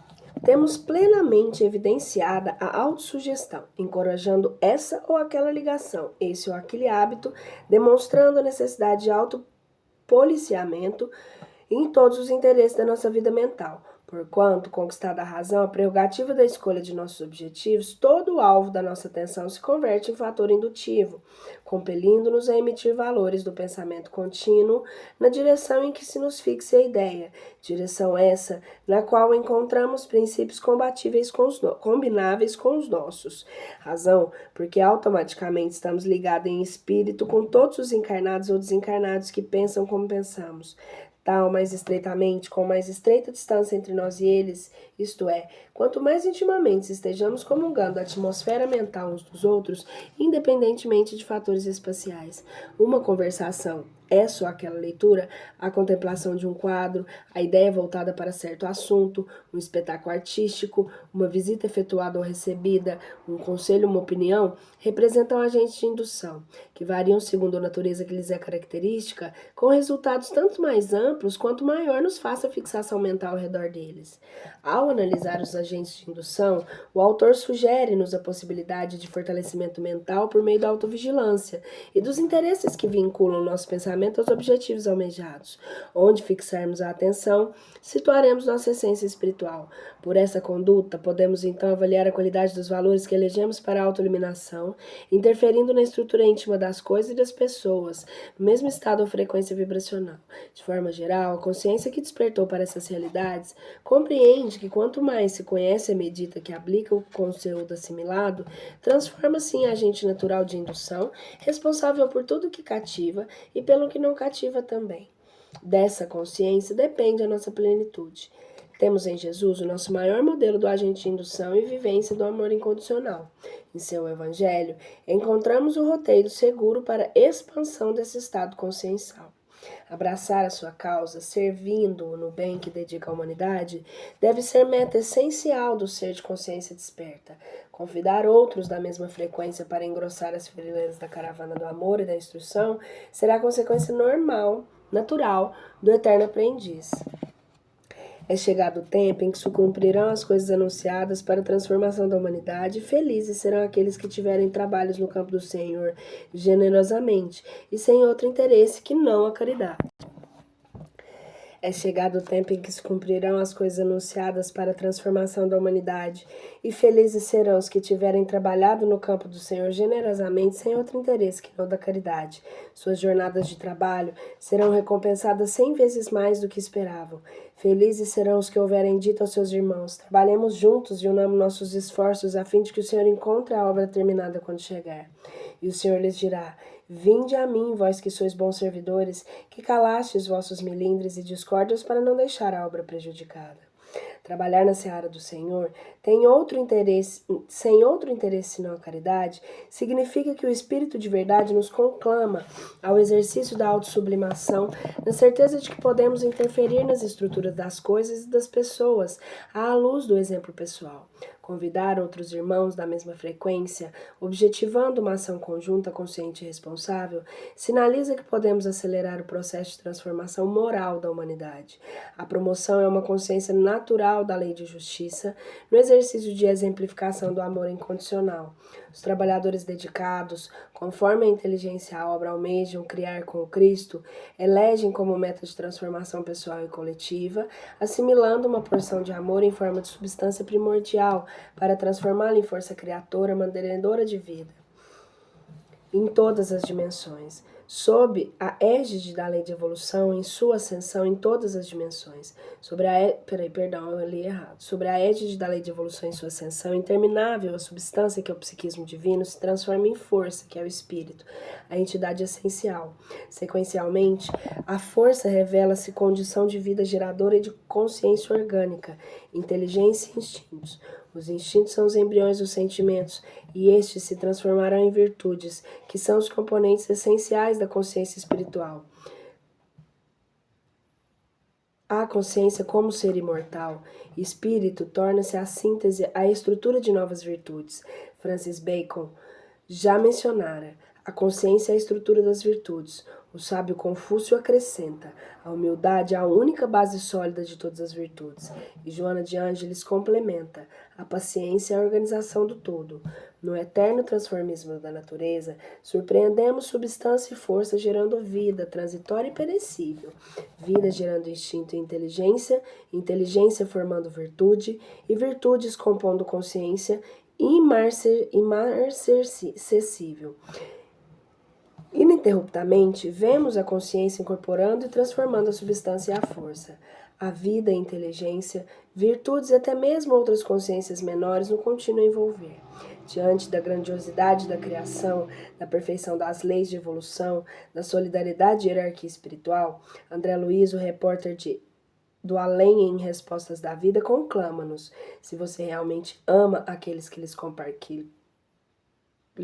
Temos plenamente evidenciada a autossugestão, encorajando essa ou aquela ligação, esse ou aquele hábito, demonstrando a necessidade de autopoliciamento em todos os interesses da nossa vida mental. Porquanto, conquistada a razão, a prerrogativa da escolha de nossos objetivos, todo o alvo da nossa atenção se converte em fator indutivo, compelindo-nos a emitir valores do pensamento contínuo na direção em que se nos fixe a ideia, direção essa na qual encontramos princípios combináveis com os nossos. Razão, porque automaticamente estamos ligados em espírito com todos os encarnados ou desencarnados que pensam como pensamos. Tal mais estreitamente, com mais estreita distância entre nós e eles, isto é, quanto mais intimamente estejamos comungando a atmosfera mental uns dos outros, independentemente de fatores espaciais. Uma conversação é só aquela leitura, a contemplação de um quadro, a ideia voltada para certo assunto, um espetáculo artístico, uma visita efetuada ou recebida, um conselho, uma opinião, representam agentes de indução, que variam segundo a natureza que lhes é característica, com resultados tanto mais amplos quanto maior nos faça a fixação mental ao redor deles. Ao analisar os agentes de indução, o autor sugere-nos a possibilidade de fortalecimento mental por meio da autovigilância e dos interesses que vinculam o nosso pensamento aos objetivos almejados. Onde fixarmos a atenção, situaremos nossa essência espiritual. Por essa conduta, podemos então avaliar a qualidade dos valores que elegemos para a autoiluminação, interferindo na estrutura íntima das coisas e das pessoas, no mesmo estado ou frequência vibracional. De forma geral, a consciência que despertou para essas realidades compreende que quanto mais se conhece a medida que aplica o conteúdo assimilado, transforma-se em agente natural de indução, responsável por tudo que cativa e pelo que não cativa também. Dessa consciência depende a nossa plenitude. Temos em Jesus o nosso maior modelo do agente de indução e vivência do amor incondicional. Em seu Evangelho, encontramos o roteiro seguro para a expansão desse estado consciencial. Abraçar a sua causa, servindo-o no bem que dedica à humanidade, deve ser meta essencial do ser de consciência desperta. Convidar outros da mesma frequência para engrossar as fileiras da caravana do amor e da instrução será a consequência normal, natural, do eterno aprendiz. É chegado o tempo em que se cumprirão as coisas anunciadas para a transformação da humanidade, e felizes serão aqueles que tiverem trabalhos no campo do Senhor generosamente e sem outro interesse que não a caridade. É chegado o tempo em que se cumprirão as coisas anunciadas para a transformação da humanidade, e felizes serão os que tiverem trabalhado no campo do Senhor generosamente sem outro interesse que não da caridade. Suas jornadas de trabalho serão recompensadas 100 vezes mais do que esperavam. Felizes serão os que houverem dito aos seus irmãos: trabalhemos juntos e unamos nossos esforços a fim de que o Senhor encontre a obra terminada quando chegar. E o Senhor lhes dirá: vinde a mim, vós que sois bons servidores, que calastes vossos milindres e discórdias para não deixar a obra prejudicada. Trabalhar na seara do Senhor sem outro interesse senão a caridade, significa que o Espírito de verdade nos conclama ao exercício da autossublimação, na certeza de que podemos interferir nas estruturas das coisas e das pessoas, à luz do exemplo pessoal. Convidar outros irmãos da mesma frequência, objetivando uma ação conjunta, consciente e responsável, sinaliza que podemos acelerar o processo de transformação moral da humanidade. A promoção é uma consciência natural da lei de justiça, no exercício de exemplificação do amor incondicional. Os trabalhadores dedicados, conforme a inteligência e a obra almejam criar com o Cristo, elegem como meta de transformação pessoal e coletiva, assimilando uma porção de amor em forma de substância primordial, para transformá-la em força criadora, mantenedora de vida, em todas as dimensões. sob a égide da lei de evolução em sua ascensão em todas as dimensões. Sobre a égide da lei de evolução em sua ascensão interminável, a substância, que é o psiquismo divino, se transforma em força, que é o espírito, a entidade essencial. Sequencialmente, a força revela-se condição de vida geradora e de consciência orgânica, inteligência e instintos. Os instintos são os embriões dos sentimentos, e estes se transformarão em virtudes, que são os componentes essenciais da consciência espiritual. A consciência como ser imortal, espírito, torna-se a síntese, a estrutura de novas virtudes. Francis Bacon já mencionara: a consciência é a estrutura das virtudes. O sábio Confúcio acrescenta: a humildade é a única base sólida de todas as virtudes. E Joana de Ângeles complementa: a paciência é a organização do todo. No eterno transformismo da natureza, surpreendemos substância e força gerando vida, transitória e perecível. Vida gerando instinto e inteligência, inteligência formando virtude, e virtudes compondo consciência imarcessível. Ininterruptamente, vemos a consciência incorporando e transformando a substância e a força. A vida, a inteligência, virtudes e até mesmo outras consciências menores no contínuo envolver. Diante da grandiosidade da criação, da perfeição das leis de evolução, da solidariedade e hierarquia espiritual, André Luiz, o repórter do Além em Respostas da Vida, conclama-nos: se você realmente ama aqueles que lhe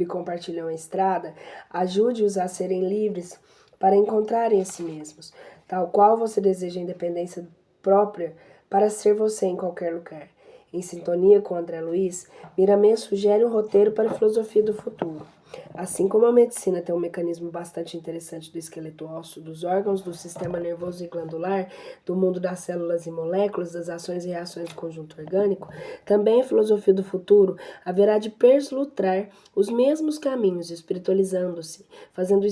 compartilham a estrada, ajude-os a serem livres para encontrarem a si mesmos, tal qual você deseja a independência própria para ser você em qualquer lugar. Em sintonia com André Luiz, Miramê sugere um roteiro para a filosofia do futuro. Assim como a medicina tem um mecanismo bastante interessante do esqueleto ósseo, dos órgãos, do sistema nervoso e glandular, do mundo das células e moléculas, das ações e reações do conjunto orgânico, também a filosofia do futuro haverá de perslutrar os mesmos caminhos, espiritualizando-se, fazendo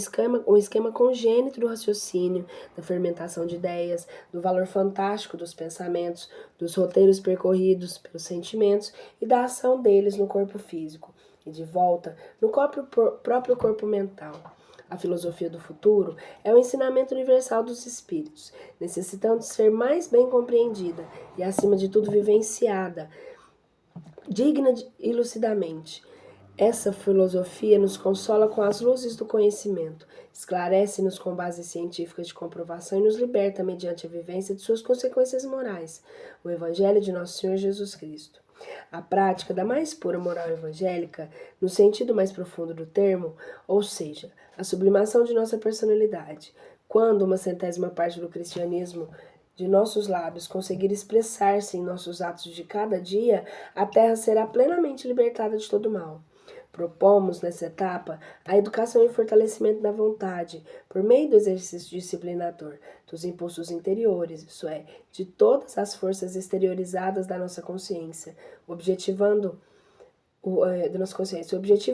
um esquema congênito do raciocínio, da fermentação de ideias, do valor fantástico dos pensamentos, dos roteiros percorridos pelos sentimentos e da ação deles no corpo físico. E de volta no próprio corpo mental. A filosofia do futuro é o ensinamento universal dos espíritos, necessitando ser mais bem compreendida e, acima de tudo, vivenciada, digna e lucidamente. Essa filosofia nos consola com as luzes do conhecimento, esclarece-nos com base científica de comprovação e nos liberta mediante a vivência de suas consequências morais. O Evangelho de Nosso Senhor Jesus Cristo. A prática da mais pura moral evangélica, no sentido mais profundo do termo, ou seja, a sublimação de nossa personalidade, quando uma centésima parte do cristianismo de nossos lábios conseguir expressar-se em nossos atos de cada dia, a terra será plenamente libertada de todo mal. Propomos, nessa etapa, a educação e fortalecimento da vontade, por meio do exercício disciplinador, dos impulsos interiores, isso é, de todas as forças exteriorizadas da nossa consciência, O objetivo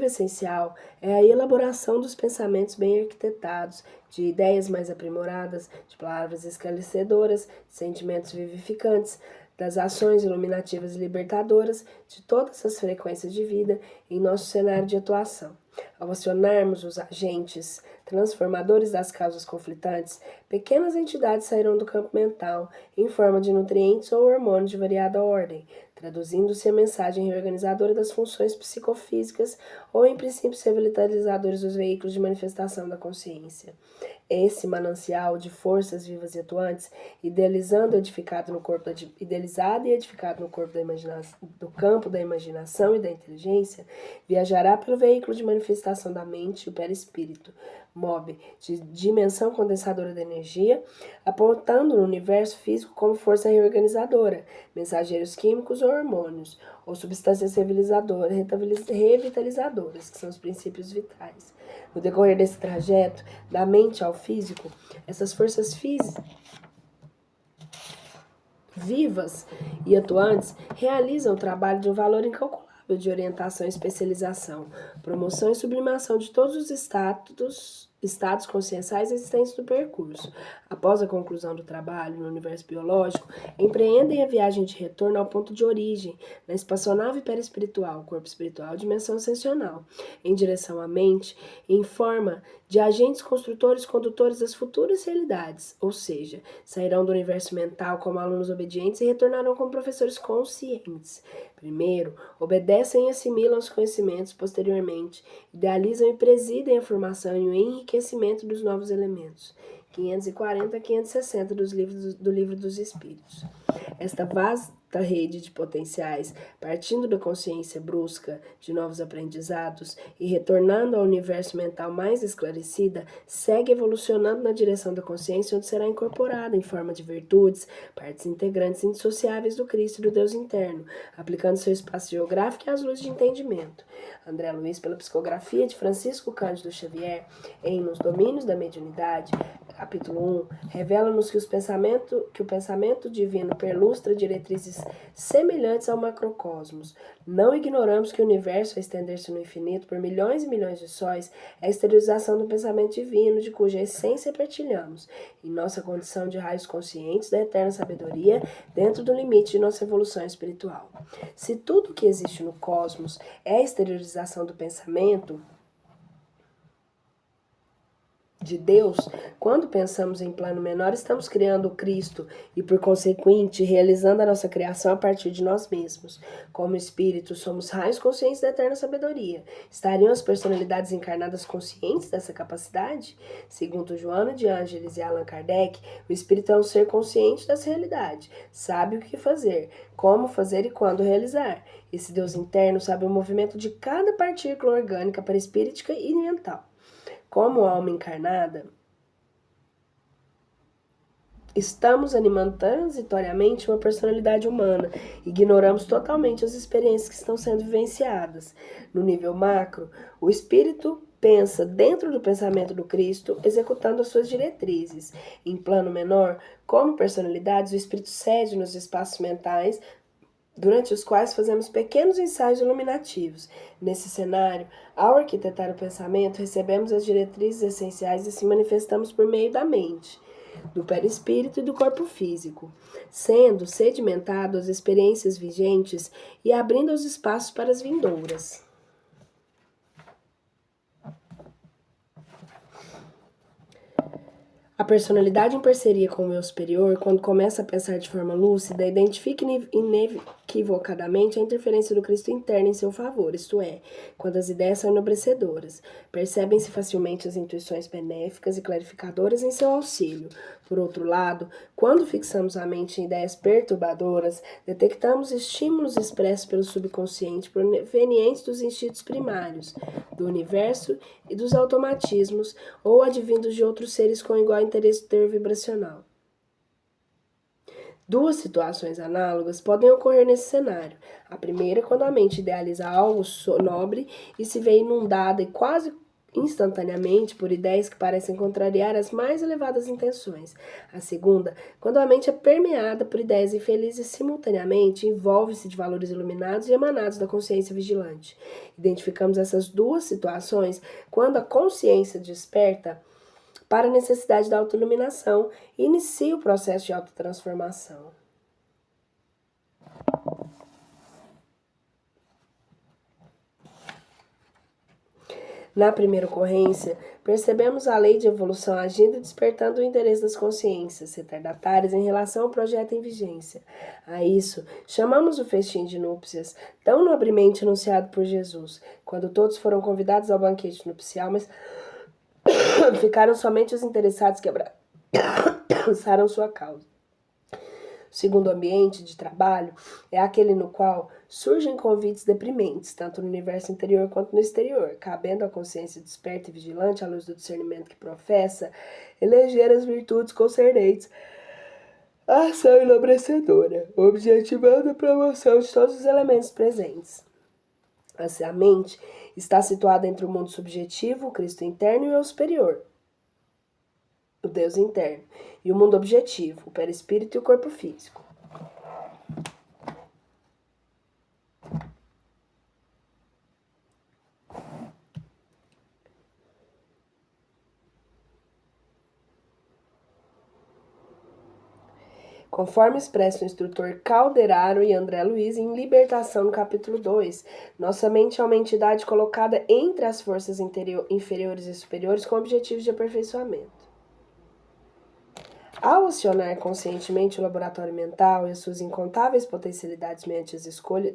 essencial é a elaboração dos pensamentos bem arquitetados, de ideias mais aprimoradas, de palavras esclarecedoras, de sentimentos vivificantes, das ações iluminativas e libertadoras de todas as frequências de vida em nosso cenário de atuação. Ao acionarmos os agentes transformadores das causas conflitantes, pequenas entidades sairão do campo mental em forma de nutrientes ou hormônios de variada ordem, traduzindo-se a mensagem reorganizadora das funções psicofísicas ou em princípios revitalizadores dos veículos de manifestação da consciência. Esse manancial de forças vivas e atuantes, idealizado e edificado no corpo do campo da imaginação e da inteligência, viajará pelo veículo de manifestação da mente e o perispírito, MOB, de dimensão condensadora da energia, apontando no universo físico como força reorganizadora, mensageiros químicos ou hormônios, ou substâncias revitalizadoras, que são os princípios vitais. No decorrer desse trajeto, da mente ao físico, essas forças vivas e atuantes realizam o trabalho de um valor incalculável de orientação e especialização, promoção e sublimação de todos os estados conscienciais existentes no percurso. Após a conclusão do trabalho no universo biológico, empreendem a viagem de retorno ao ponto de origem, na espaçonave perispiritual, corpo espiritual, dimensão ascensional, em direção à mente, em forma de agentes construtores condutores das futuras realidades, ou seja, sairão do universo mental como alunos obedientes e retornarão como professores conscientes. Primeiro, obedecem e assimilam os conhecimentos, posteriormente, idealizam e presidem a formação e o enriquecimento dos novos elementos. 540 a 560 do Livro dos Espíritos. Esta vasta rede de potenciais, partindo da consciência brusca de novos aprendizados e retornando ao universo mental mais esclarecida, segue evolucionando na direção da consciência, onde será incorporada em forma de virtudes, partes integrantes indissociáveis do Cristo e do Deus interno, aplicando seu espaço geográfico às luzes de entendimento. André Luiz, pela psicografia de Francisco Cândido Xavier, em Nos Domínios da Mediunidade, capítulo 1, revela-nos que o pensamento divino perlustra diretrizes semelhantes ao macrocosmos. Não ignoramos que o universo, a estender-se no infinito por milhões e milhões de sóis, é a exteriorização do pensamento divino, de cuja essência partilhamos, em nossa condição de raios conscientes da eterna sabedoria, dentro do limite de nossa evolução espiritual. Se tudo o que existe no cosmos é a exteriorização do pensamento de Deus, quando pensamos em plano menor, estamos criando o Cristo e, por consequente, realizando a nossa criação a partir de nós mesmos. Como espíritos, somos raios conscientes da eterna sabedoria. Estariam as personalidades encarnadas conscientes dessa capacidade? Segundo Joana de Ângeles e Allan Kardec, o espírito é um ser consciente dessa realidade, sabe o que fazer, como fazer e quando realizar. Esse Deus interno sabe o movimento de cada partícula orgânica perispírita e mental. Como alma encarnada, estamos animando transitoriamente uma personalidade humana, ignoramos totalmente as experiências que estão sendo vivenciadas. No nível macro, o espírito pensa dentro do pensamento do Cristo, executando as suas diretrizes. Em plano menor, como personalidades, o espírito cede nos espaços mentais, durante os quais fazemos pequenos ensaios iluminativos. Nesse cenário, ao arquitetar o pensamento, recebemos as diretrizes essenciais e se manifestamos por meio da mente, do perispírito e do corpo físico, sendo sedimentado as experiências vigentes e abrindo os espaços para as vindouras. A personalidade em parceria com o eu superior, quando começa a pensar de forma lúcida, identifica inequivocadamente a interferência do Cristo interno em seu favor, isto é, quando as ideias são enobrecedoras. Percebem-se facilmente as intuições benéficas e clarificadoras em seu auxílio. Por outro lado, quando fixamos a mente em ideias perturbadoras, detectamos estímulos expressos pelo subconsciente provenientes dos instintos primários, do universo e dos automatismos, ou advindos de outros seres com igual interesse vibracional. Duas situações análogas podem ocorrer nesse cenário. A primeira, quando a mente idealiza algo nobre e se vê inundada e quase instantaneamente por ideias que parecem contrariar as mais elevadas intenções. A segunda, quando a mente é permeada por ideias infelizes simultaneamente, envolve-se de valores iluminados e emanados da consciência vigilante. Identificamos essas duas situações quando a consciência desperta para a necessidade da autoiluminação e inicia o processo de autotransformação. Na primeira ocorrência, percebemos a lei de evolução agindo e despertando o interesse das consciências retardatárias em relação ao projeto em vigência. A isso, chamamos o festim de núpcias, tão nobremente anunciado por Jesus, quando todos foram convidados ao banquete nupcial, mas ficaram somente os interessados que abraçaram sua causa. O segundo ambiente de trabalho é aquele no qual surgem convites deprimentes, tanto no universo interior quanto no exterior, cabendo à consciência desperta e vigilante, à luz do discernimento que professa, eleger as virtudes concernentes à ação enobrecedora, objetivando a promoção de todos os elementos presentes. Assim, a mente está situada entre o mundo subjetivo, o Cristo interno e o eu superior, o Deus interno, e o mundo objetivo, o perispírito e o corpo físico. conforme expressa o instrutor Calderaro e André Luiz em Libertação, no capítulo 2. Nossa mente é uma entidade colocada entre as forças inferiores e superiores com objetivos de aperfeiçoamento. Ao acionar conscientemente o laboratório mental e as suas incontáveis potencialidades mediante as escolhas,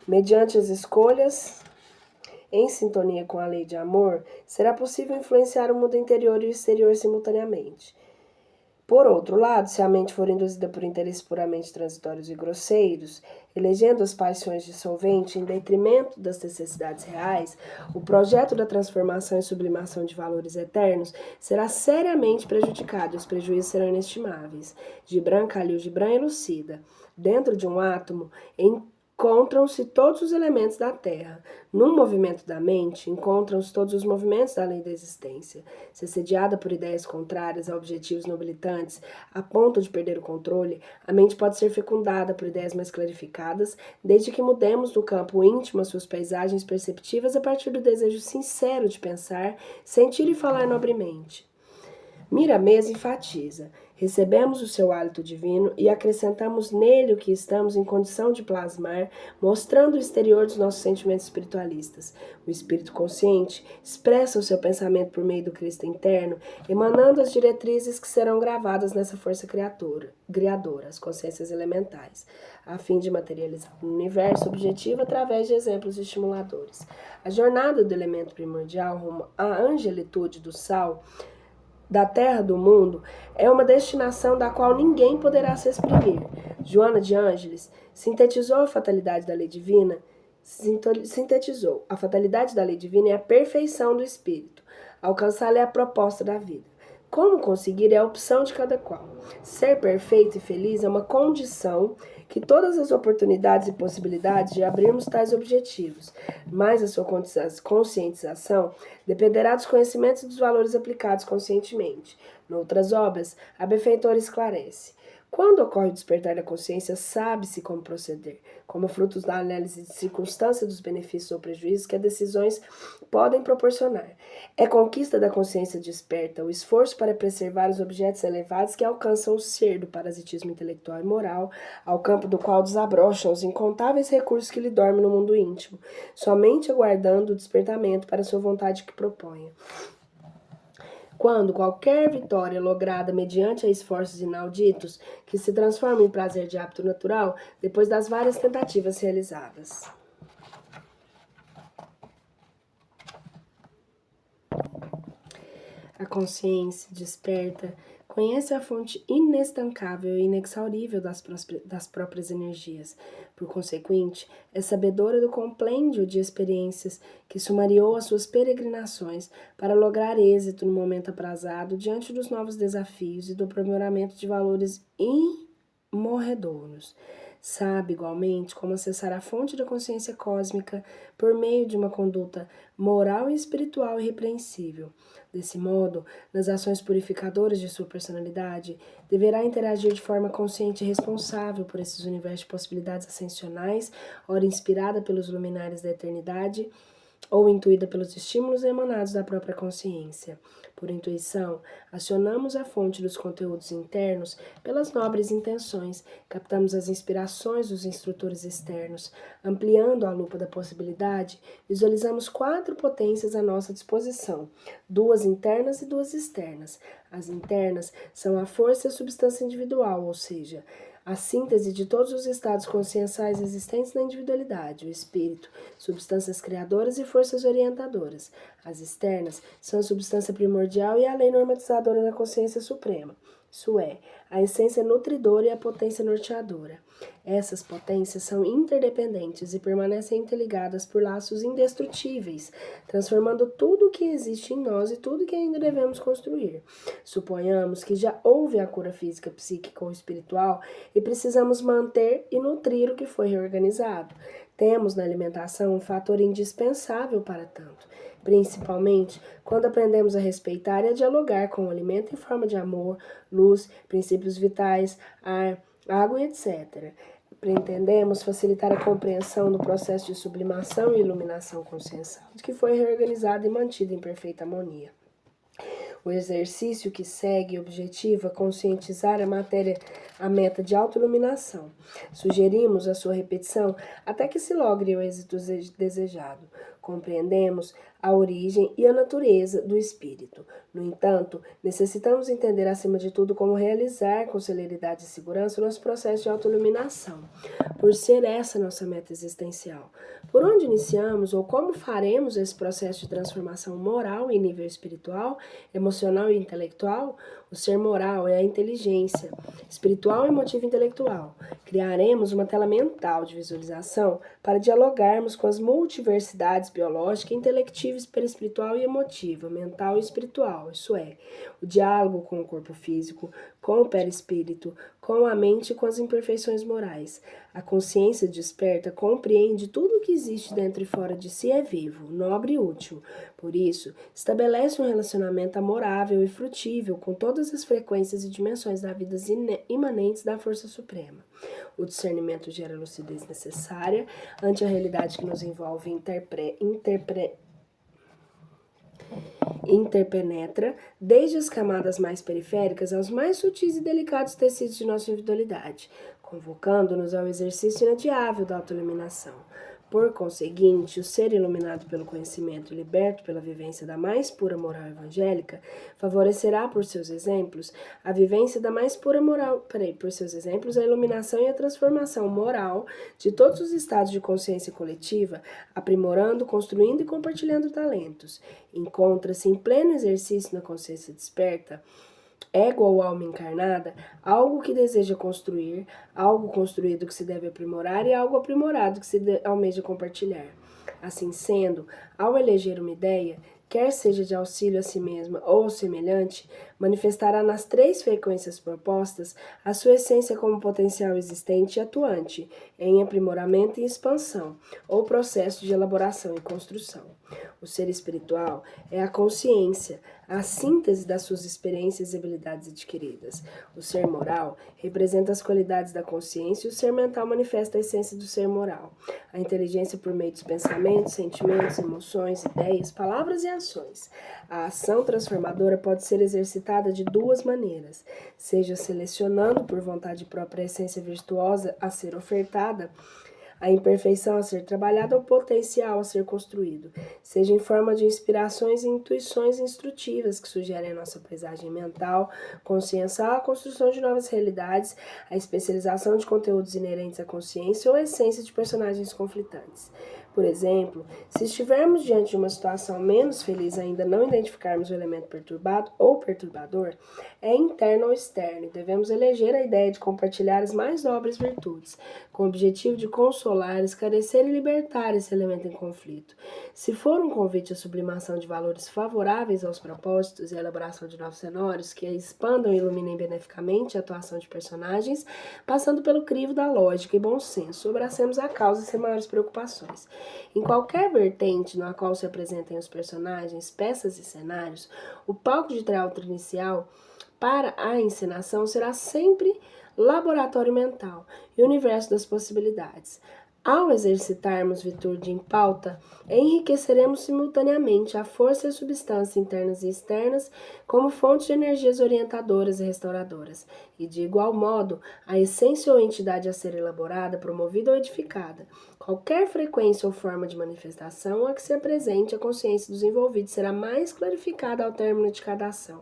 mediante as escolhas em sintonia com a lei de amor, será possível influenciar o mundo interior e o exterior simultaneamente. Por outro lado, se a mente for induzida por interesses puramente transitórios e grosseiros, elegendo as paixões dissolventes em detrimento das necessidades reais, o projeto da transformação e sublimação de valores eternos será seriamente prejudicado e os prejuízos serão inestimáveis. Gibran Khalil Gibran elucida. Dentro de um átomo, encontram-se todos os elementos da Terra. Num movimento da mente, encontram-se todos os movimentos da lei da existência. Se sediada por ideias contrárias a objetivos nobilitantes, a ponto de perder o controle, a mente pode ser fecundada por ideias mais clarificadas, desde que mudemos do campo íntimo as suas paisagens perceptivas a partir do desejo sincero de pensar, sentir e falar nobremente. Miramês enfatiza: recebemos o seu hálito divino e acrescentamos nele o que estamos em condição de plasmar, mostrando o exterior dos nossos sentimentos espiritualistas. O espírito consciente expressa o seu pensamento por meio do Cristo interno, emanando as diretrizes que serão gravadas nessa força criadora, as consciências elementais, a fim de materializar o universo objetivo através de exemplos estimuladores. A jornada do elemento primordial rumo à angelitude do sal da terra do mundo é uma destinação da qual ninguém poderá se exprimir. Joana de Ângeles sintetizou a fatalidade da lei divina. A fatalidade da lei divina é a perfeição do espírito. Alcançá-la é a proposta da vida. Como conseguir é a opção de cada qual. Ser perfeito e feliz é uma condição que todas as oportunidades e possibilidades de abrirmos tais objetivos, mas a sua conscientização dependerá dos conhecimentos e dos valores aplicados conscientemente. Noutras obras, a benfeitora esclarece: quando ocorre o despertar da consciência, sabe-se como proceder, como frutos da análise de circunstância dos benefícios ou prejuízos que as decisões podem proporcionar. É conquista da consciência desperta o esforço para preservar os objetos elevados que alcançam o ser do parasitismo intelectual e moral, ao campo do qual desabrocham os incontáveis recursos que lhe dormem no mundo íntimo, somente aguardando o despertamento para a sua vontade que proponha. Quando qualquer vitória lograda mediante esforços inauditos, que se transforma em prazer de hábito natural, depois das várias tentativas realizadas. A consciência desperta conhece a fonte inestancável e inexaurível das próprias energias. Por consequente, é sabedora do compêndio de experiências que sumariou as suas peregrinações para lograr êxito no momento aprazado diante dos novos desafios e do aprimoramento de valores imorredouros. Sabe, igualmente, como acessar a fonte da consciência cósmica por meio de uma conduta moral e espiritual irrepreensível. Desse modo, nas ações purificadoras de sua personalidade, deverá interagir de forma consciente e responsável por esses universos de possibilidades ascensionais, ora inspirada pelos luminares da eternidade, ou intuída pelos estímulos emanados da própria consciência. Por intuição, acionamos a fonte dos conteúdos internos pelas nobres intenções, captamos as inspirações dos instrutores externos. Ampliando a lupa da possibilidade, visualizamos 4 potências à nossa disposição, 2 internas e 2 externas. As internas são a força e a substância individual, ou seja, a síntese de todos os estados conscienciais existentes na individualidade, o espírito, substâncias criadoras e forças orientadoras. As externas são a substância primordial e a lei normatizadora da consciência suprema. Isso é, a essência nutridora e a potência norteadora. Essas potências são interdependentes e permanecem interligadas por laços indestrutíveis, transformando tudo o que existe em nós e tudo que ainda devemos construir. Suponhamos que já houve a cura física, psíquica ou espiritual e precisamos manter e nutrir o que foi reorganizado. Temos na alimentação um fator indispensável para tanto, principalmente quando aprendemos a respeitar e a dialogar com o alimento em forma de amor, luz, princípios vitais, ar, água, etc. pretendemos facilitar a compreensão do processo de sublimação e iluminação consciencial, que foi reorganizado e mantido em perfeita harmonia. O exercício que segue objetiva conscientizar a meta de autoiluminação. Sugerimos a sua repetição até que se logre o êxito desejado. Compreendemos a origem e a natureza do espírito. No entanto, necessitamos entender acima de tudo como realizar com celeridade e segurança o nosso processo de autoiluminação, por ser essa nossa meta existencial. Por onde iniciamos ou como faremos esse processo de transformação moral em nível espiritual, emocional e intelectual? O ser moral é a inteligência, espiritual, emotiva e intelectual. Criaremos uma tela mental de visualização para dialogarmos com as multiversidades biológica, intelectiva, espiritual e emotiva, mental e espiritual, isso é, o diálogo com o corpo físico, com o perispírito, com a mente e com as imperfeições morais. A consciência desperta compreende tudo o que existe dentro e fora de si é vivo, nobre e útil. Por isso, estabelece um relacionamento amorável e frutível com todas as frequências e dimensões da vida imanentes da força suprema. O discernimento gera a lucidez necessária ante a realidade que nos envolve interpenetra desde as camadas mais periféricas aos mais sutis e delicados tecidos de nossa individualidade, convocando-nos ao exercício inadiável da autoiluminação. Por conseguinte, o ser iluminado pelo conhecimento e liberto pela vivência da mais pura moral evangélica favorecerá por seus exemplos a vivência da mais pura moral, por seus exemplos a iluminação e a transformação moral de todos os estados de consciência coletiva, aprimorando, construindo e compartilhando talentos. Encontra-se em pleno exercício na consciência desperta, égua ou alma encarnada, algo que deseja construir, algo construído que se deve aprimorar e algo aprimorado que se almeja compartilhar. Assim sendo, ao eleger uma ideia, quer seja de auxílio a si mesma ou semelhante, manifestará nas três frequências propostas a sua essência como potencial existente e atuante, em aprimoramento e expansão, ou processo de elaboração e construção. O ser espiritual é a consciência, a síntese das suas experiências e habilidades adquiridas. O ser moral representa as qualidades da consciência e o ser mental manifesta a essência do ser moral. A inteligência por meio dos pensamentos, sentimentos, emoções, ideias, palavras e ações. A ação transformadora pode ser exercitada de duas maneiras, seja selecionando por vontade própria a essência virtuosa a ser ofertada, a imperfeição a ser trabalhada ou potencial a ser construído, seja em forma de inspirações e intuições instrutivas que sugerem a nossa paisagem mental, consciencial, a construção de novas realidades, a especialização de conteúdos inerentes à consciência ou a essência de personagens conflitantes. Por exemplo, se estivermos diante de uma situação menos feliz ainda não identificarmos o elemento perturbado ou perturbador, é interno ou externo e devemos eleger a ideia de compartilhar as mais nobres virtudes, com o objetivo de consolar, esclarecer e libertar esse elemento em conflito. Se for um convite à sublimação de valores favoráveis aos propósitos e à elaboração de novos cenários que expandam e iluminem beneficamente a atuação de personagens, passando pelo crivo da lógica e bom senso, abracemos a causa sem maiores preocupações. Em qualquer vertente na qual se apresentem os personagens, peças e cenários, o palco de teatro inicial para a encenação será sempre laboratório mental e universo das possibilidades. Ao exercitarmos virtude em pauta, enriqueceremos simultaneamente a força e a substância internas e externas como fontes de energias orientadoras e restauradoras, e de igual modo, a essência ou entidade a ser elaborada, promovida ou edificada. Qualquer frequência ou forma de manifestação a que se apresente a consciência dos envolvidos será mais clarificada ao término de cada ação.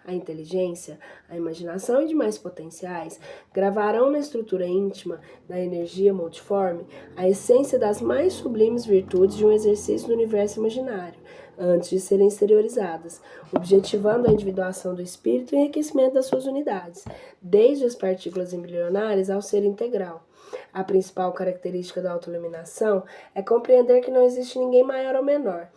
A inteligência, a imaginação e demais potenciais gravarão na estrutura íntima da energia multiforme a essência das mais sublimes virtudes de um exercício do universo imaginário, antes de serem exteriorizadas, objetivando a individuação do espírito e o enriquecimento das suas unidades, desde as partículas embrionárias ao ser integral. A principal característica da autoiluminação é compreender que não existe ninguém maior ou menor,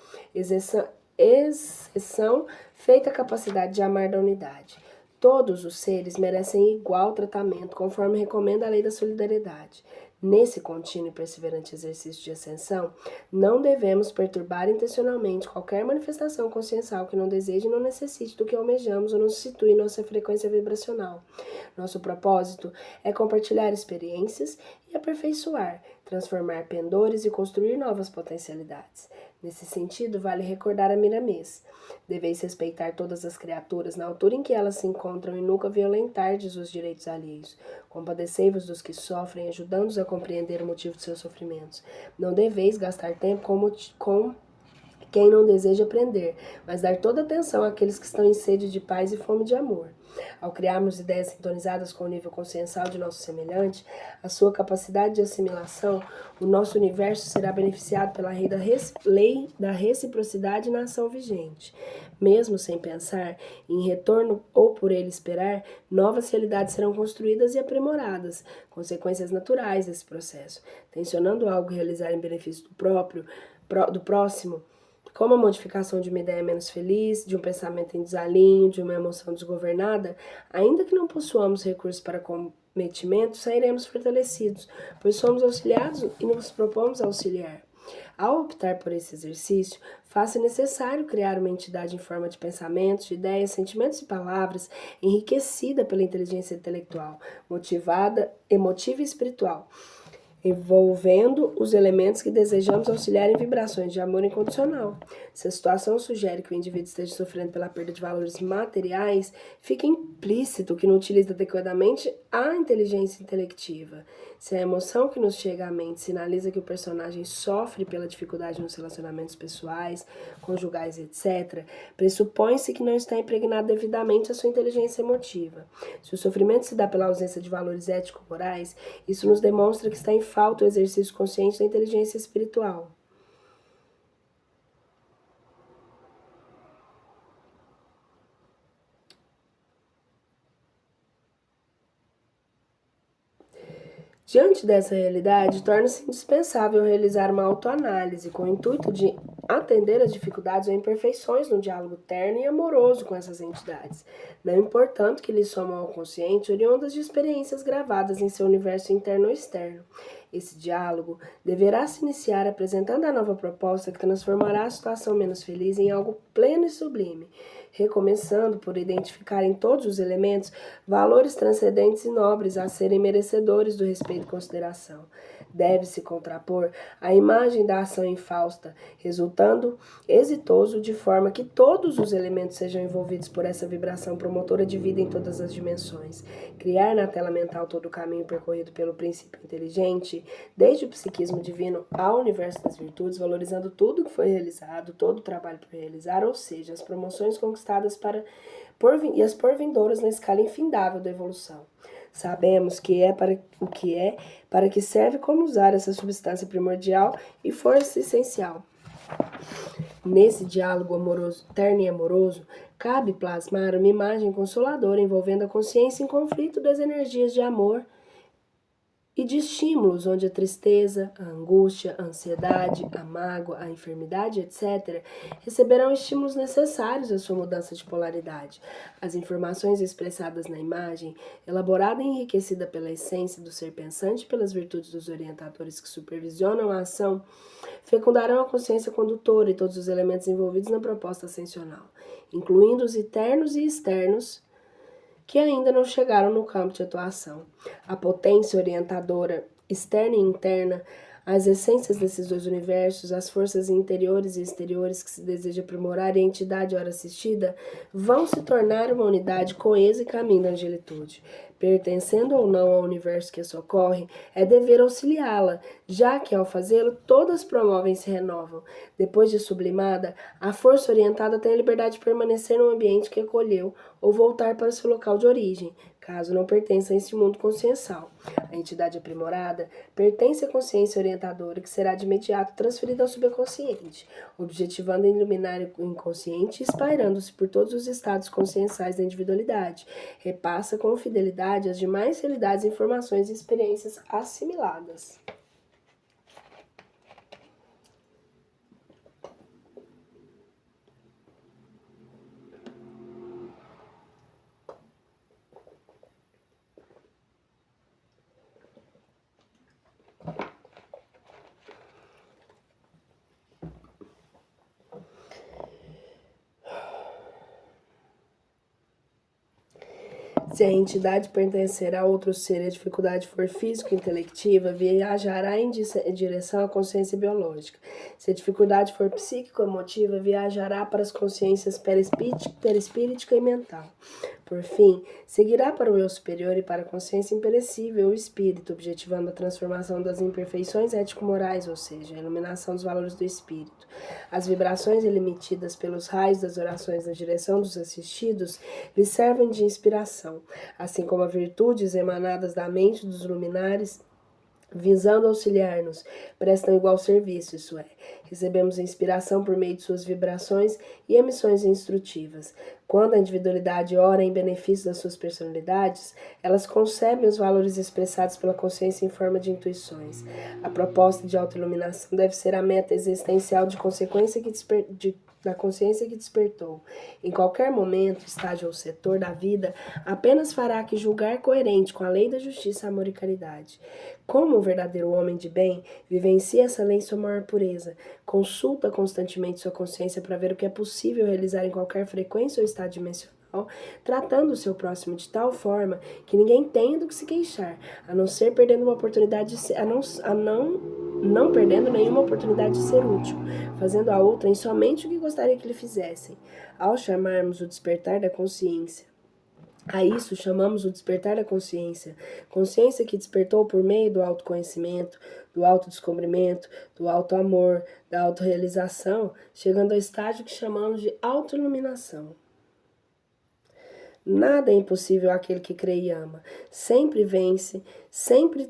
exceção feita a capacidade de amar da unidade. Todos os seres merecem igual tratamento, conforme recomenda a lei da solidariedade. Nesse contínuo e perseverante exercício de ascensão, não devemos perturbar intencionalmente qualquer manifestação consciencial que não deseje e não necessite do que almejamos ou nos situe em nossa frequência vibracional. Nosso propósito é compartilhar experiências e aperfeiçoar, transformar pendores e construir novas potencialidades. Nesse sentido, vale recordar a Miramês. Deveis respeitar todas as criaturas na altura em que elas se encontram e nunca violentardes os direitos alheios. Compadecei-vos dos que sofrem, ajudando-os a compreender o motivo de seus sofrimentos. Não deveis gastar tempo com quem não deseja aprender, mas dar toda atenção àqueles que estão em sede de paz e fome de amor. Ao criarmos ideias sintonizadas com o nível consciencial de nosso semelhante, a sua capacidade de assimilação, o nosso universo será beneficiado pela lei da reciprocidade na ação vigente. Mesmo sem pensar em retorno ou por ele esperar, novas realidades serão construídas e aprimoradas, consequências naturais desse processo. Tensionando algo realizar em benefício do próximo, como a modificação de uma ideia menos feliz, de um pensamento em desalinho, de uma emoção desgovernada, ainda que não possuamos recursos para cometimento, sairemos fortalecidos, pois somos auxiliados e nos propomos a auxiliar. Ao optar por esse exercício, faça necessário criar uma entidade em forma de pensamentos, de ideias, sentimentos e palavras, enriquecida pela inteligência intelectual, motivada, emotiva e espiritual, envolvendo os elementos que desejamos auxiliar em vibrações de amor incondicional. Se a situação sugere que o indivíduo esteja sofrendo pela perda de valores materiais, fica implícito que não utiliza adequadamente a inteligência intelectiva. Se a emoção que nos chega à mente sinaliza que o personagem sofre pela dificuldade nos relacionamentos pessoais, conjugais, etc., pressupõe-se que não está impregnado devidamente a sua inteligência emotiva. Se o sofrimento se dá pela ausência de valores ético-morais, isso nos demonstra que está em falta o exercício consciente da inteligência espiritual. Diante dessa realidade, torna-se indispensável realizar uma autoanálise com o intuito de atender às dificuldades ou imperfeições no diálogo terno e amoroso com essas entidades, não importando que lhes somam ao consciente oriundas de experiências gravadas em seu universo interno ou externo. Esse diálogo deverá se iniciar apresentando a nova proposta que transformará a situação menos feliz em algo pleno e sublime, recomeçando por identificar em todos os elementos valores transcendentes e nobres a serem merecedores do respeito e consideração. Deve-se contrapor a imagem da ação infausta, resultando exitoso de forma que todos os elementos sejam envolvidos por essa vibração promotora de vida em todas as dimensões. Criar na tela mental todo o caminho percorrido pelo princípio inteligente, desde o psiquismo divino ao universo das virtudes, valorizando tudo que foi realizado, todo o trabalho por realizar, ou seja, as promoções conquistadas e as porvindouras na escala infindável da evolução. Sabemos o que é, para que serve, como usar essa substância primordial e força essencial. Nesse diálogo amoroso, terno e amoroso, cabe plasmar uma imagem consoladora envolvendo a consciência em conflito das energias de amor e de estímulos onde a tristeza, a angústia, a ansiedade, a mágoa, a enfermidade, etc., receberão estímulos necessários à sua mudança de polaridade. As informações expressadas na imagem, elaborada e enriquecida pela essência do ser pensante e pelas virtudes dos orientadores que supervisionam a ação, fecundarão a consciência condutora e todos os elementos envolvidos na proposta ascensional, incluindo os internos e externos, que ainda não chegaram no campo de atuação. A potência orientadora externa e interna, as essências desses dois universos, as forças interiores e exteriores que se deseja aprimorar e a entidade ora assistida, vão se tornar uma unidade coesa e caminho da angelitude. Pertencendo ou não ao universo que a socorre, é dever auxiliá-la, já que ao fazê-lo todas promovem e se renovam. Depois de sublimada, a força orientada tem a liberdade de permanecer no ambiente que acolheu ou voltar para seu local de origem, caso não pertença a esse mundo consciencial. A entidade aprimorada pertence à consciência orientadora, que será de imediato transferida ao subconsciente, objetivando iluminar o inconsciente e espairando-se por todos os estados conscienciais da individualidade. Repassa com fidelidade as demais realidades, informações e experiências assimiladas. Se a entidade pertencer a outro ser e a dificuldade for físico-intelectiva, viajará em direção à consciência biológica. Se a dificuldade for psíquico-emotiva, viajará para as consciências perispírita e mental. Por fim, seguirá para o eu superior e para a consciência imperecível, o espírito, objetivando a transformação das imperfeições ético-morais, ou seja, a iluminação dos valores do espírito. As vibrações emitidas pelos raios das orações na direção dos assistidos lhes servem de inspiração, assim como as virtudes emanadas da mente dos luminares visando auxiliar-nos, prestam igual serviço, isso é, recebemos inspiração por meio de suas vibrações e emissões instrutivas. Quando a individualidade ora em benefício das suas personalidades, elas concebem os valores expressados pela consciência em forma de intuições. A proposta de autoiluminação deve ser a meta existencial da consciência que despertou. Em qualquer momento, estágio ou setor da vida, apenas fará que julgar coerente com a lei da justiça, amor e caridade. Como um verdadeiro homem de bem, vivencia essa lei em sua maior pureza. Consulta constantemente sua consciência para ver o que é possível realizar em qualquer frequência ou estado dimensional, tratando o seu próximo de tal forma que ninguém tenha do que se queixar, a não ser perdendo uma oportunidade de não perdendo nenhuma oportunidade de ser útil, fazendo a outrem somente o que gostaria que lhe fizessem. Ao chamarmos o despertar da consciência, a isso chamamos o despertar da consciência, consciência que despertou por meio do autoconhecimento, do autodescobrimento, do autoamor, da autorrealização, chegando ao estágio que chamamos de autoiluminação. Nada é impossível àquele que crê e ama. Sempre vence, sempre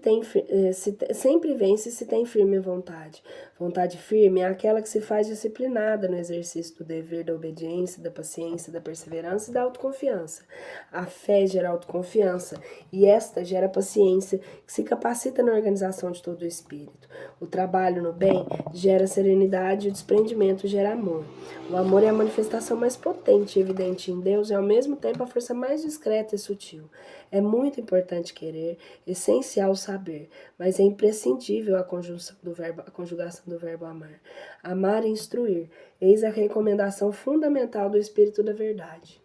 vence se tem firme vontade. Vontade firme é aquela que se faz disciplinada no exercício do dever, da obediência, da paciência, da perseverança e da autoconfiança. A fé gera autoconfiança e esta gera paciência, que se capacita na organização de todo o espírito. O trabalho no bem gera serenidade e o desprendimento gera amor. O amor é a manifestação mais potente e evidente em Deus e ao mesmo tempo a força mais discreta e sutil. É muito importante querer, essencial saber, mas é imprescindível a conjugação do verbo amar. Amar e instruir, eis a recomendação fundamental do Espírito da Verdade.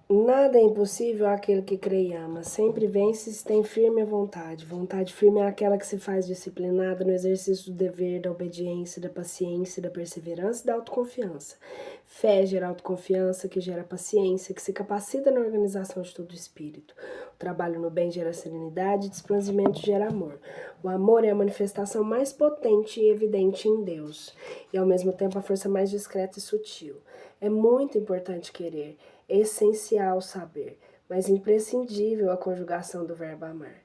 Nada é impossível àquele que crê e ama. Sempre vence se tem firme vontade. Vontade firme é aquela que se faz disciplinada no exercício do dever, da obediência, da paciência, da perseverança e da autoconfiança. Fé gera autoconfiança, que gera paciência, que se capacita na organização de todo o espírito. O trabalho no bem gera serenidade, desprendimento gera amor. O amor é a manifestação mais potente e evidente em Deus, e ao mesmo tempo a força mais discreta e sutil. É muito importante querer, essencial saber, mas imprescindível a conjugação do verbo amar.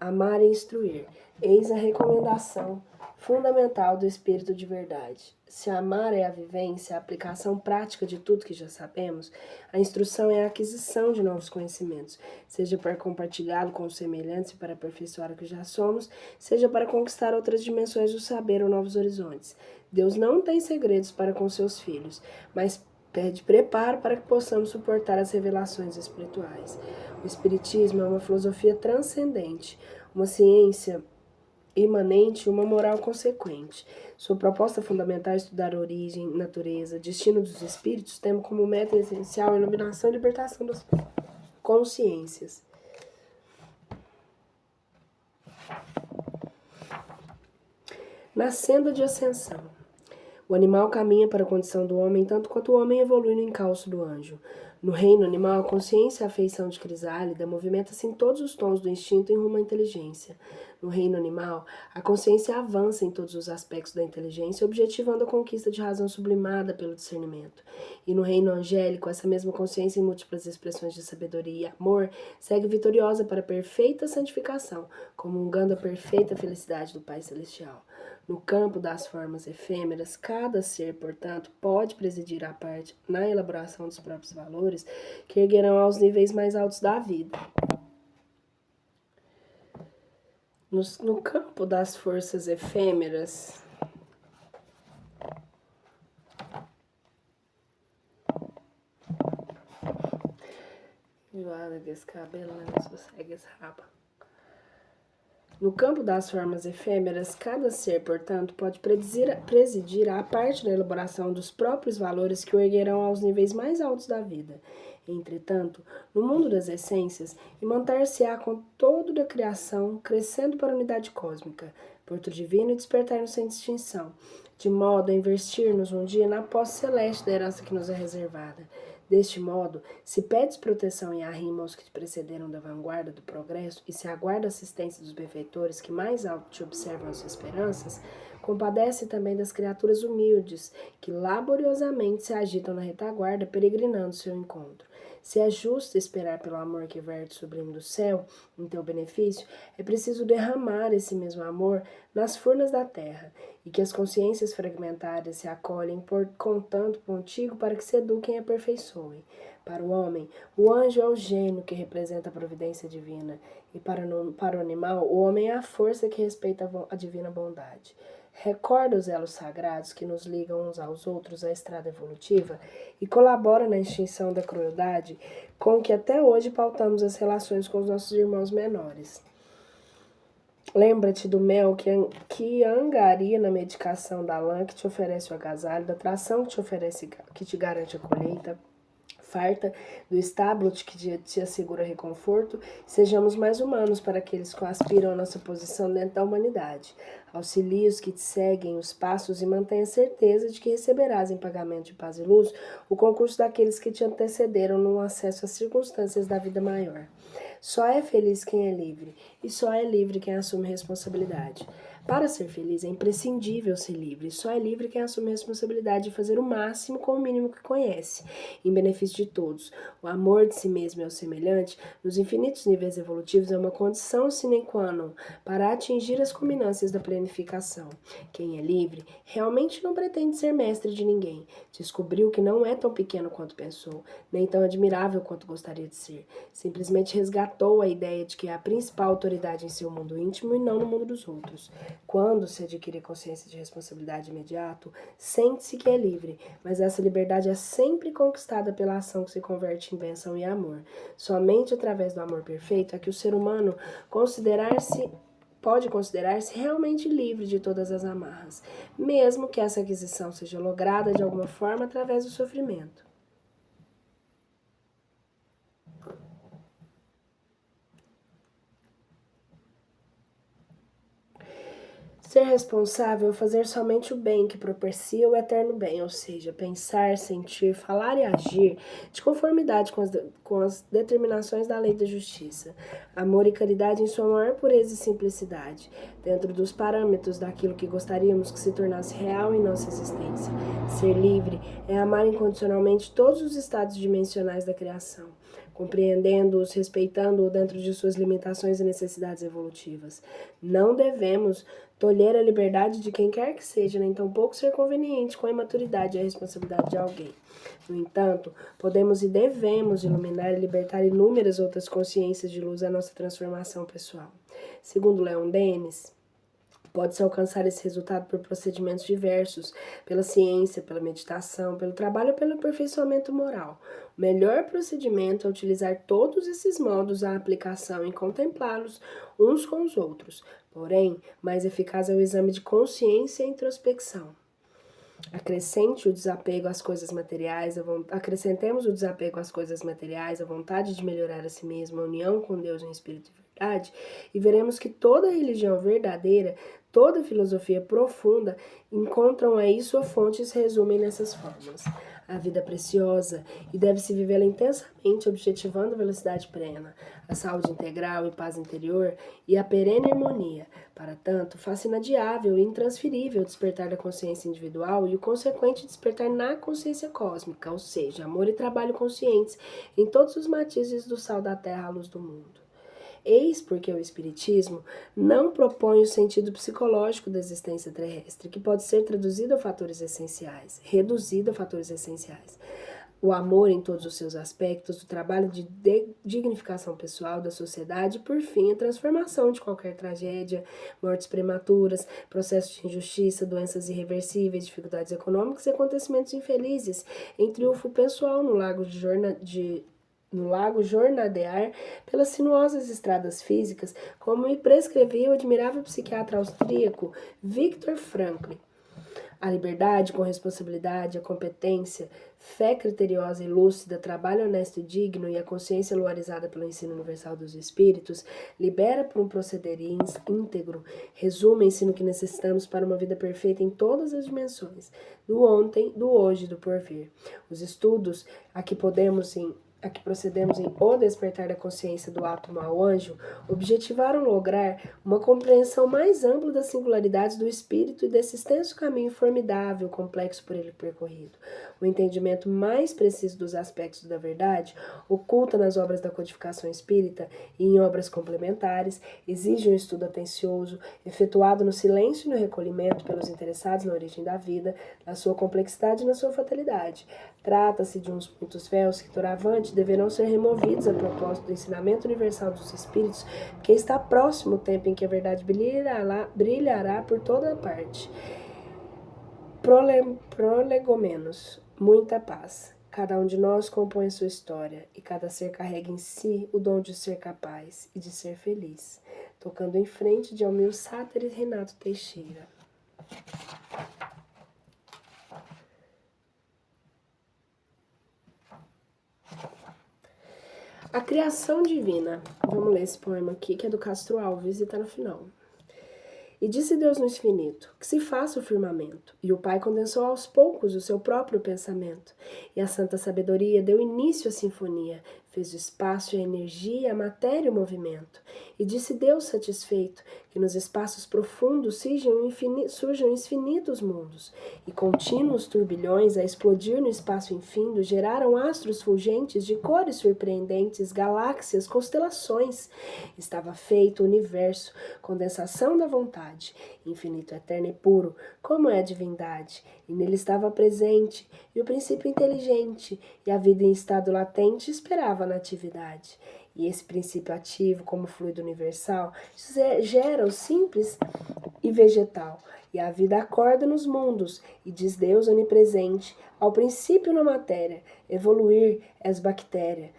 Amar e instruir, eis a recomendação fundamental do Espírito de Verdade. Se amar é a vivência, a aplicação prática de tudo que já sabemos, a instrução é a aquisição de novos conhecimentos, seja para compartilhá-lo com os semelhantes e para aperfeiçoar o que já somos, seja para conquistar outras dimensões do saber ou novos horizontes. Deus não tem segredos para com seus filhos, mas pede preparo para que possamos suportar as revelações espirituais. O Espiritismo é uma filosofia transcendente, uma ciência imanente e uma moral consequente. Sua proposta fundamental é estudar a origem, natureza, destino dos espíritos, tendo como meta essencial a iluminação e libertação das consciências. Na senda de ascensão. O animal caminha para a condição do homem tanto quanto o homem evolui no encalço do anjo. No reino animal, a consciência e a afeição de crisálida movimenta-se em todos os tons do instinto em rumo à inteligência. No reino animal, a consciência avança em todos os aspectos da inteligência, objetivando a conquista de razão sublimada pelo discernimento. E no reino angélico, essa mesma consciência em múltiplas expressões de sabedoria e amor segue vitoriosa para a perfeita santificação, comungando a perfeita felicidade do Pai Celestial. No campo das formas efêmeras, cada ser, portanto, pode presidir à parte na elaboração dos próprios valores que erguerão aos níveis mais altos da vida. No campo das forças efêmeras, enjoada desse cabelo, né? Não sossegue esse rabo. No campo das formas efêmeras, cada ser, portanto, pode presidir à parte da elaboração dos próprios valores que o erguerão aos níveis mais altos da vida. Entretanto, no mundo das essências, imantar-se-á com todo da criação, crescendo para a unidade cósmica, porto divino e despertar-nos sem distinção, de modo a investir-nos um dia na posse celeste da herança que nos é reservada. Deste modo, se pedes proteção e arrima aos que te precederam da vanguarda do progresso e se aguarda a assistência dos benfeitores que mais alto te observam as esperanças, compadece também das criaturas humildes que laboriosamente se agitam na retaguarda peregrinando seu encontro. Se é justo esperar pelo amor que verte sublime do céu, em teu benefício, é preciso derramar esse mesmo amor nas furnas da terra, e que as consciências fragmentadas se acolhem contando contigo para que se eduquem e aperfeiçoem. Para o homem, o anjo é o gênio que representa a providência divina, e para o animal, o homem é a força que respeita a divina bondade. Recorda os elos sagrados que nos ligam uns aos outros à estrada evolutiva e colabora na extinção da crueldade com que até hoje pautamos as relações com os nossos irmãos menores. Lembra-te do mel que angaria na medicação da lã que te oferece o agasalho, da tração que te garante a colheita farta, do estábulo que te assegura reconforto. Sejamos mais humanos para aqueles que aspiram a nossa posição dentro da humanidade. Auxilie os que te seguem os passos e mantenha certeza de que receberás em pagamento de paz e luz o concurso daqueles que te antecederam no acesso às circunstâncias da vida maior. Só é feliz quem é livre, e só é livre quem assume responsabilidade. Para ser feliz é imprescindível ser livre, só é livre quem assume a responsabilidade de fazer o máximo com o mínimo que conhece, em benefício de todos. O amor de si mesmo e ao semelhante, nos infinitos níveis evolutivos, é uma condição sine qua non para atingir as culminâncias da planificação. Quem é livre realmente não pretende ser mestre de ninguém. Descobriu que não é tão pequeno quanto pensou, nem tão admirável quanto gostaria de ser. Simplesmente resgatou a ideia de que é a principal autoridade em seu mundo íntimo e não no mundo dos outros. Quando se adquire consciência de responsabilidade imediato, sente-se que é livre, mas essa liberdade é sempre conquistada pela ação que se converte em bênção e amor. Somente através do amor perfeito é que o ser humano pode considerar-se realmente livre de todas as amarras, mesmo que essa aquisição seja lograda de alguma forma através do sofrimento. Ser responsável é fazer somente o bem que propicia o eterno bem, ou seja, pensar, sentir, falar e agir de conformidade com as determinações da lei da justiça. Amor e caridade em sua maior pureza e simplicidade, dentro dos parâmetros daquilo que gostaríamos que se tornasse real em nossa existência. Ser livre é amar incondicionalmente todos os estados dimensionais da criação, compreendendo-os, respeitando-os dentro de suas limitações e necessidades evolutivas. Não devemos tolher a liberdade de quem quer que seja, nem tampouco ser conveniente com a imaturidade e a responsabilidade de alguém. No entanto, podemos e devemos iluminar e libertar inúmeras outras consciências de luz à nossa transformação pessoal. Segundo Leon Denis, pode-se alcançar esse resultado por procedimentos diversos, pela ciência, pela meditação, pelo trabalho ou pelo aperfeiçoamento moral. O melhor procedimento é utilizar todos esses modos à aplicação e contemplá-los uns com os outros. Porém, mais eficaz é o exame de consciência e introspecção. Acrescentemos o desapego às coisas materiais, a vontade de melhorar a si mesmo, a união com Deus em espírito e verdade, e veremos que toda religião verdadeira, toda filosofia profunda encontram aí sua fonte e se resumem nessas formas. A vida é preciosa e deve-se vivê-la intensamente, objetivando a velocidade plena, a saúde integral e paz interior e a perene harmonia. Para tanto, faça inadiável e intransferível o despertar da consciência individual e o consequente despertar na consciência cósmica, ou seja, amor e trabalho conscientes em todos os matizes do sal da terra à luz do mundo. Eis porque o Espiritismo não propõe o sentido psicológico da existência terrestre, que pode ser reduzido a fatores essenciais. O amor em todos os seus aspectos, o trabalho de dignificação pessoal da sociedade e, por fim, a transformação de qualquer tragédia, mortes prematuras, processos de injustiça, doenças irreversíveis, dificuldades econômicas e acontecimentos infelizes, em triunfo pessoal no lago de no lago jornadear pelas sinuosas estradas físicas, como me prescrevia o admirável psiquiatra austríaco Viktor Frankl. A liberdade com responsabilidade, a competência, fé criteriosa e lúcida, trabalho honesto e digno e a consciência luarizada pelo ensino universal dos espíritos, libera por um proceder íntegro, resumem-se no que necessitamos para uma vida perfeita em todas as dimensões, do ontem, do hoje e do porvir. Os estudos a que procedemos em O Despertar da Consciência do Átomo ao Anjo, objetivaram lograr uma compreensão mais ampla das singularidades do espírito e desse extenso caminho formidável, complexo por ele percorrido. O entendimento mais preciso dos aspectos da verdade, oculta nas obras da codificação espírita e em obras complementares, exige um estudo atencioso, efetuado no silêncio e no recolhimento pelos interessados na origem da vida, na sua complexidade e na sua fatalidade. Trata-se de uns muitos véus que, doravante, deverão ser removidos a propósito do ensinamento universal dos Espíritos, porque está próximo o tempo em que a verdade brilhará por toda parte. Prolegomenos, muita paz. Cada um de nós compõe a sua história, e cada ser carrega em si o dom de ser capaz e de ser feliz. Tocando em frente de Almir Sater e Renato Teixeira. A criação divina. Vamos ler esse poema aqui, que é do Castro Alves e está no final. E disse Deus no infinito, que se faça o firmamento. E o Pai condensou aos poucos o seu próprio pensamento. E a santa sabedoria deu início à sinfonia, fez o espaço e a energia, a matéria e o movimento. E disse Deus satisfeito, que nos espaços profundos surjam infinitos mundos, e contínuos turbilhões a explodir no espaço infindo geraram astros fulgentes de cores surpreendentes, galáxias, constelações. Estava feito o universo, condensação da vontade, infinito, eterno e puro, como é a divindade, e nele estava presente, e o princípio inteligente, e a vida em estado latente esperava a natividade. E esse princípio ativo, como fluido universal, gera o simples e vegetal, e a vida acorda nos mundos, e diz Deus onipresente, ao princípio na matéria, evoluir és bactéria.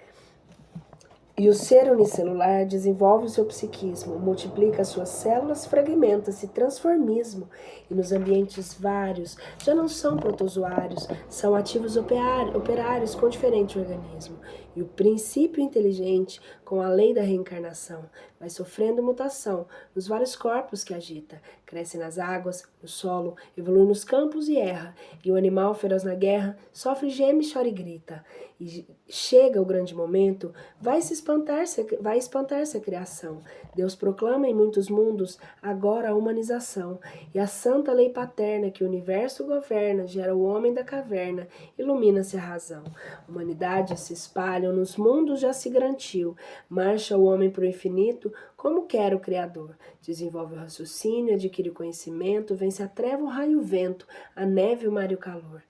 E o ser unicelular desenvolve o seu psiquismo, multiplica suas células, fragmenta-se, transformismo. E nos ambientes vários, já não são protozoários, são ativos operários com diferente organismo. E o princípio inteligente, com a lei da reencarnação, vai sofrendo mutação nos vários corpos que agita. Cresce nas águas, no solo, evolui nos campos e erra. E o animal feroz na guerra sofre, geme, chora e grita. E chega o grande momento, vai espantar-se a criação. Deus proclama em muitos mundos agora a humanização. E a santa lei paterna que o universo governa gera o homem da caverna, ilumina-se a razão. Humanidade se espalha nos mundos já se garantiu. Marcha o homem para o infinito como quer o Criador. Desenvolve o raciocínio, adquire o conhecimento, vence a treva, o raio e o vento, a neve, o mar e o calor.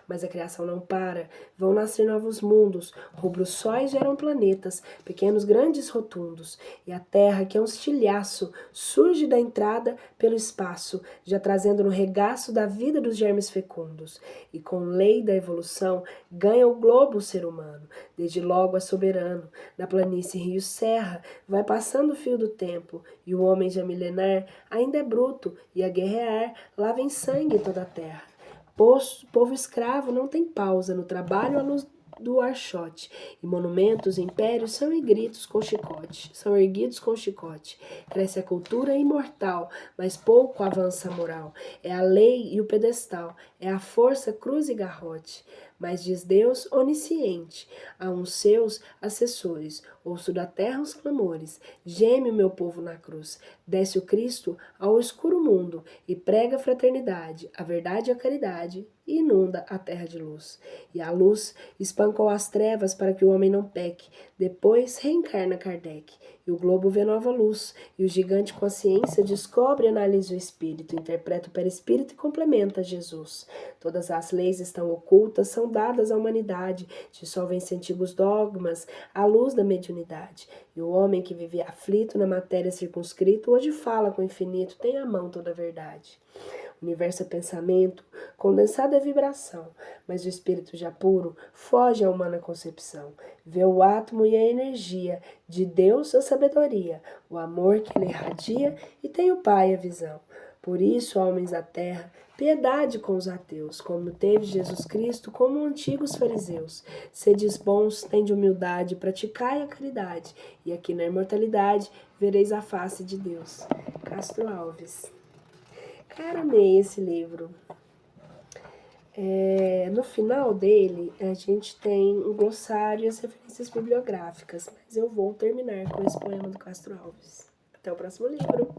Mas a criação não para, vão nascer novos mundos, rubros sóis geram planetas, pequenos grandes rotundos, e a terra, que é um estilhaço, surge da entrada pelo espaço, já trazendo no regaço da vida dos germes fecundos, e com lei da evolução ganha o globo o ser humano, desde logo é soberano, na planície rio serra, vai passando o fio do tempo, e o homem já milenar ainda é bruto, e a guerrear lava em sangue toda a terra. Povo escravo não tem pausa no trabalho à luz do archote, e monumentos, impérios são erguidos com chicote. Cresce a cultura imortal, mas pouco avança a moral. É a lei e o pedestal, é a força, cruz e garrote. Mas diz Deus onisciente, a uns seus assessores, ouço da terra os clamores, geme o meu povo na cruz, desce o Cristo ao escuro mundo e prega a fraternidade, a verdade e a caridade, e inunda a terra de luz. E a luz espancou as trevas para que o homem não peque, depois reencarna Kardec, e o globo vê nova luz, e o gigante com a ciência descobre e analisa o espírito, interpreta o perispírito e complementa Jesus. Todas as leis estão ocultas, são dadas à humanidade, dissolvem-se antigos dogmas à luz da mediunidade. E o homem que vivia aflito na matéria circunscrita, hoje fala com o infinito, tem à mão toda a verdade. O universo é pensamento, condensado é vibração, mas o espírito já puro foge à humana concepção. Vê o átomo e a energia, de Deus a sabedoria, o amor que ele irradia e tem o Pai a visão. Por isso, homens da terra, piedade com os ateus, como teve Jesus Cristo, como antigos fariseus. Sedes bons, tende humildade, praticai a caridade, e aqui na imortalidade vereis a face de Deus. Castro Alves. Cara, amei esse livro. No final dele, a gente tem um glossário e as referências bibliográficas, mas eu vou terminar com esse poema do Castro Alves. Até o próximo livro.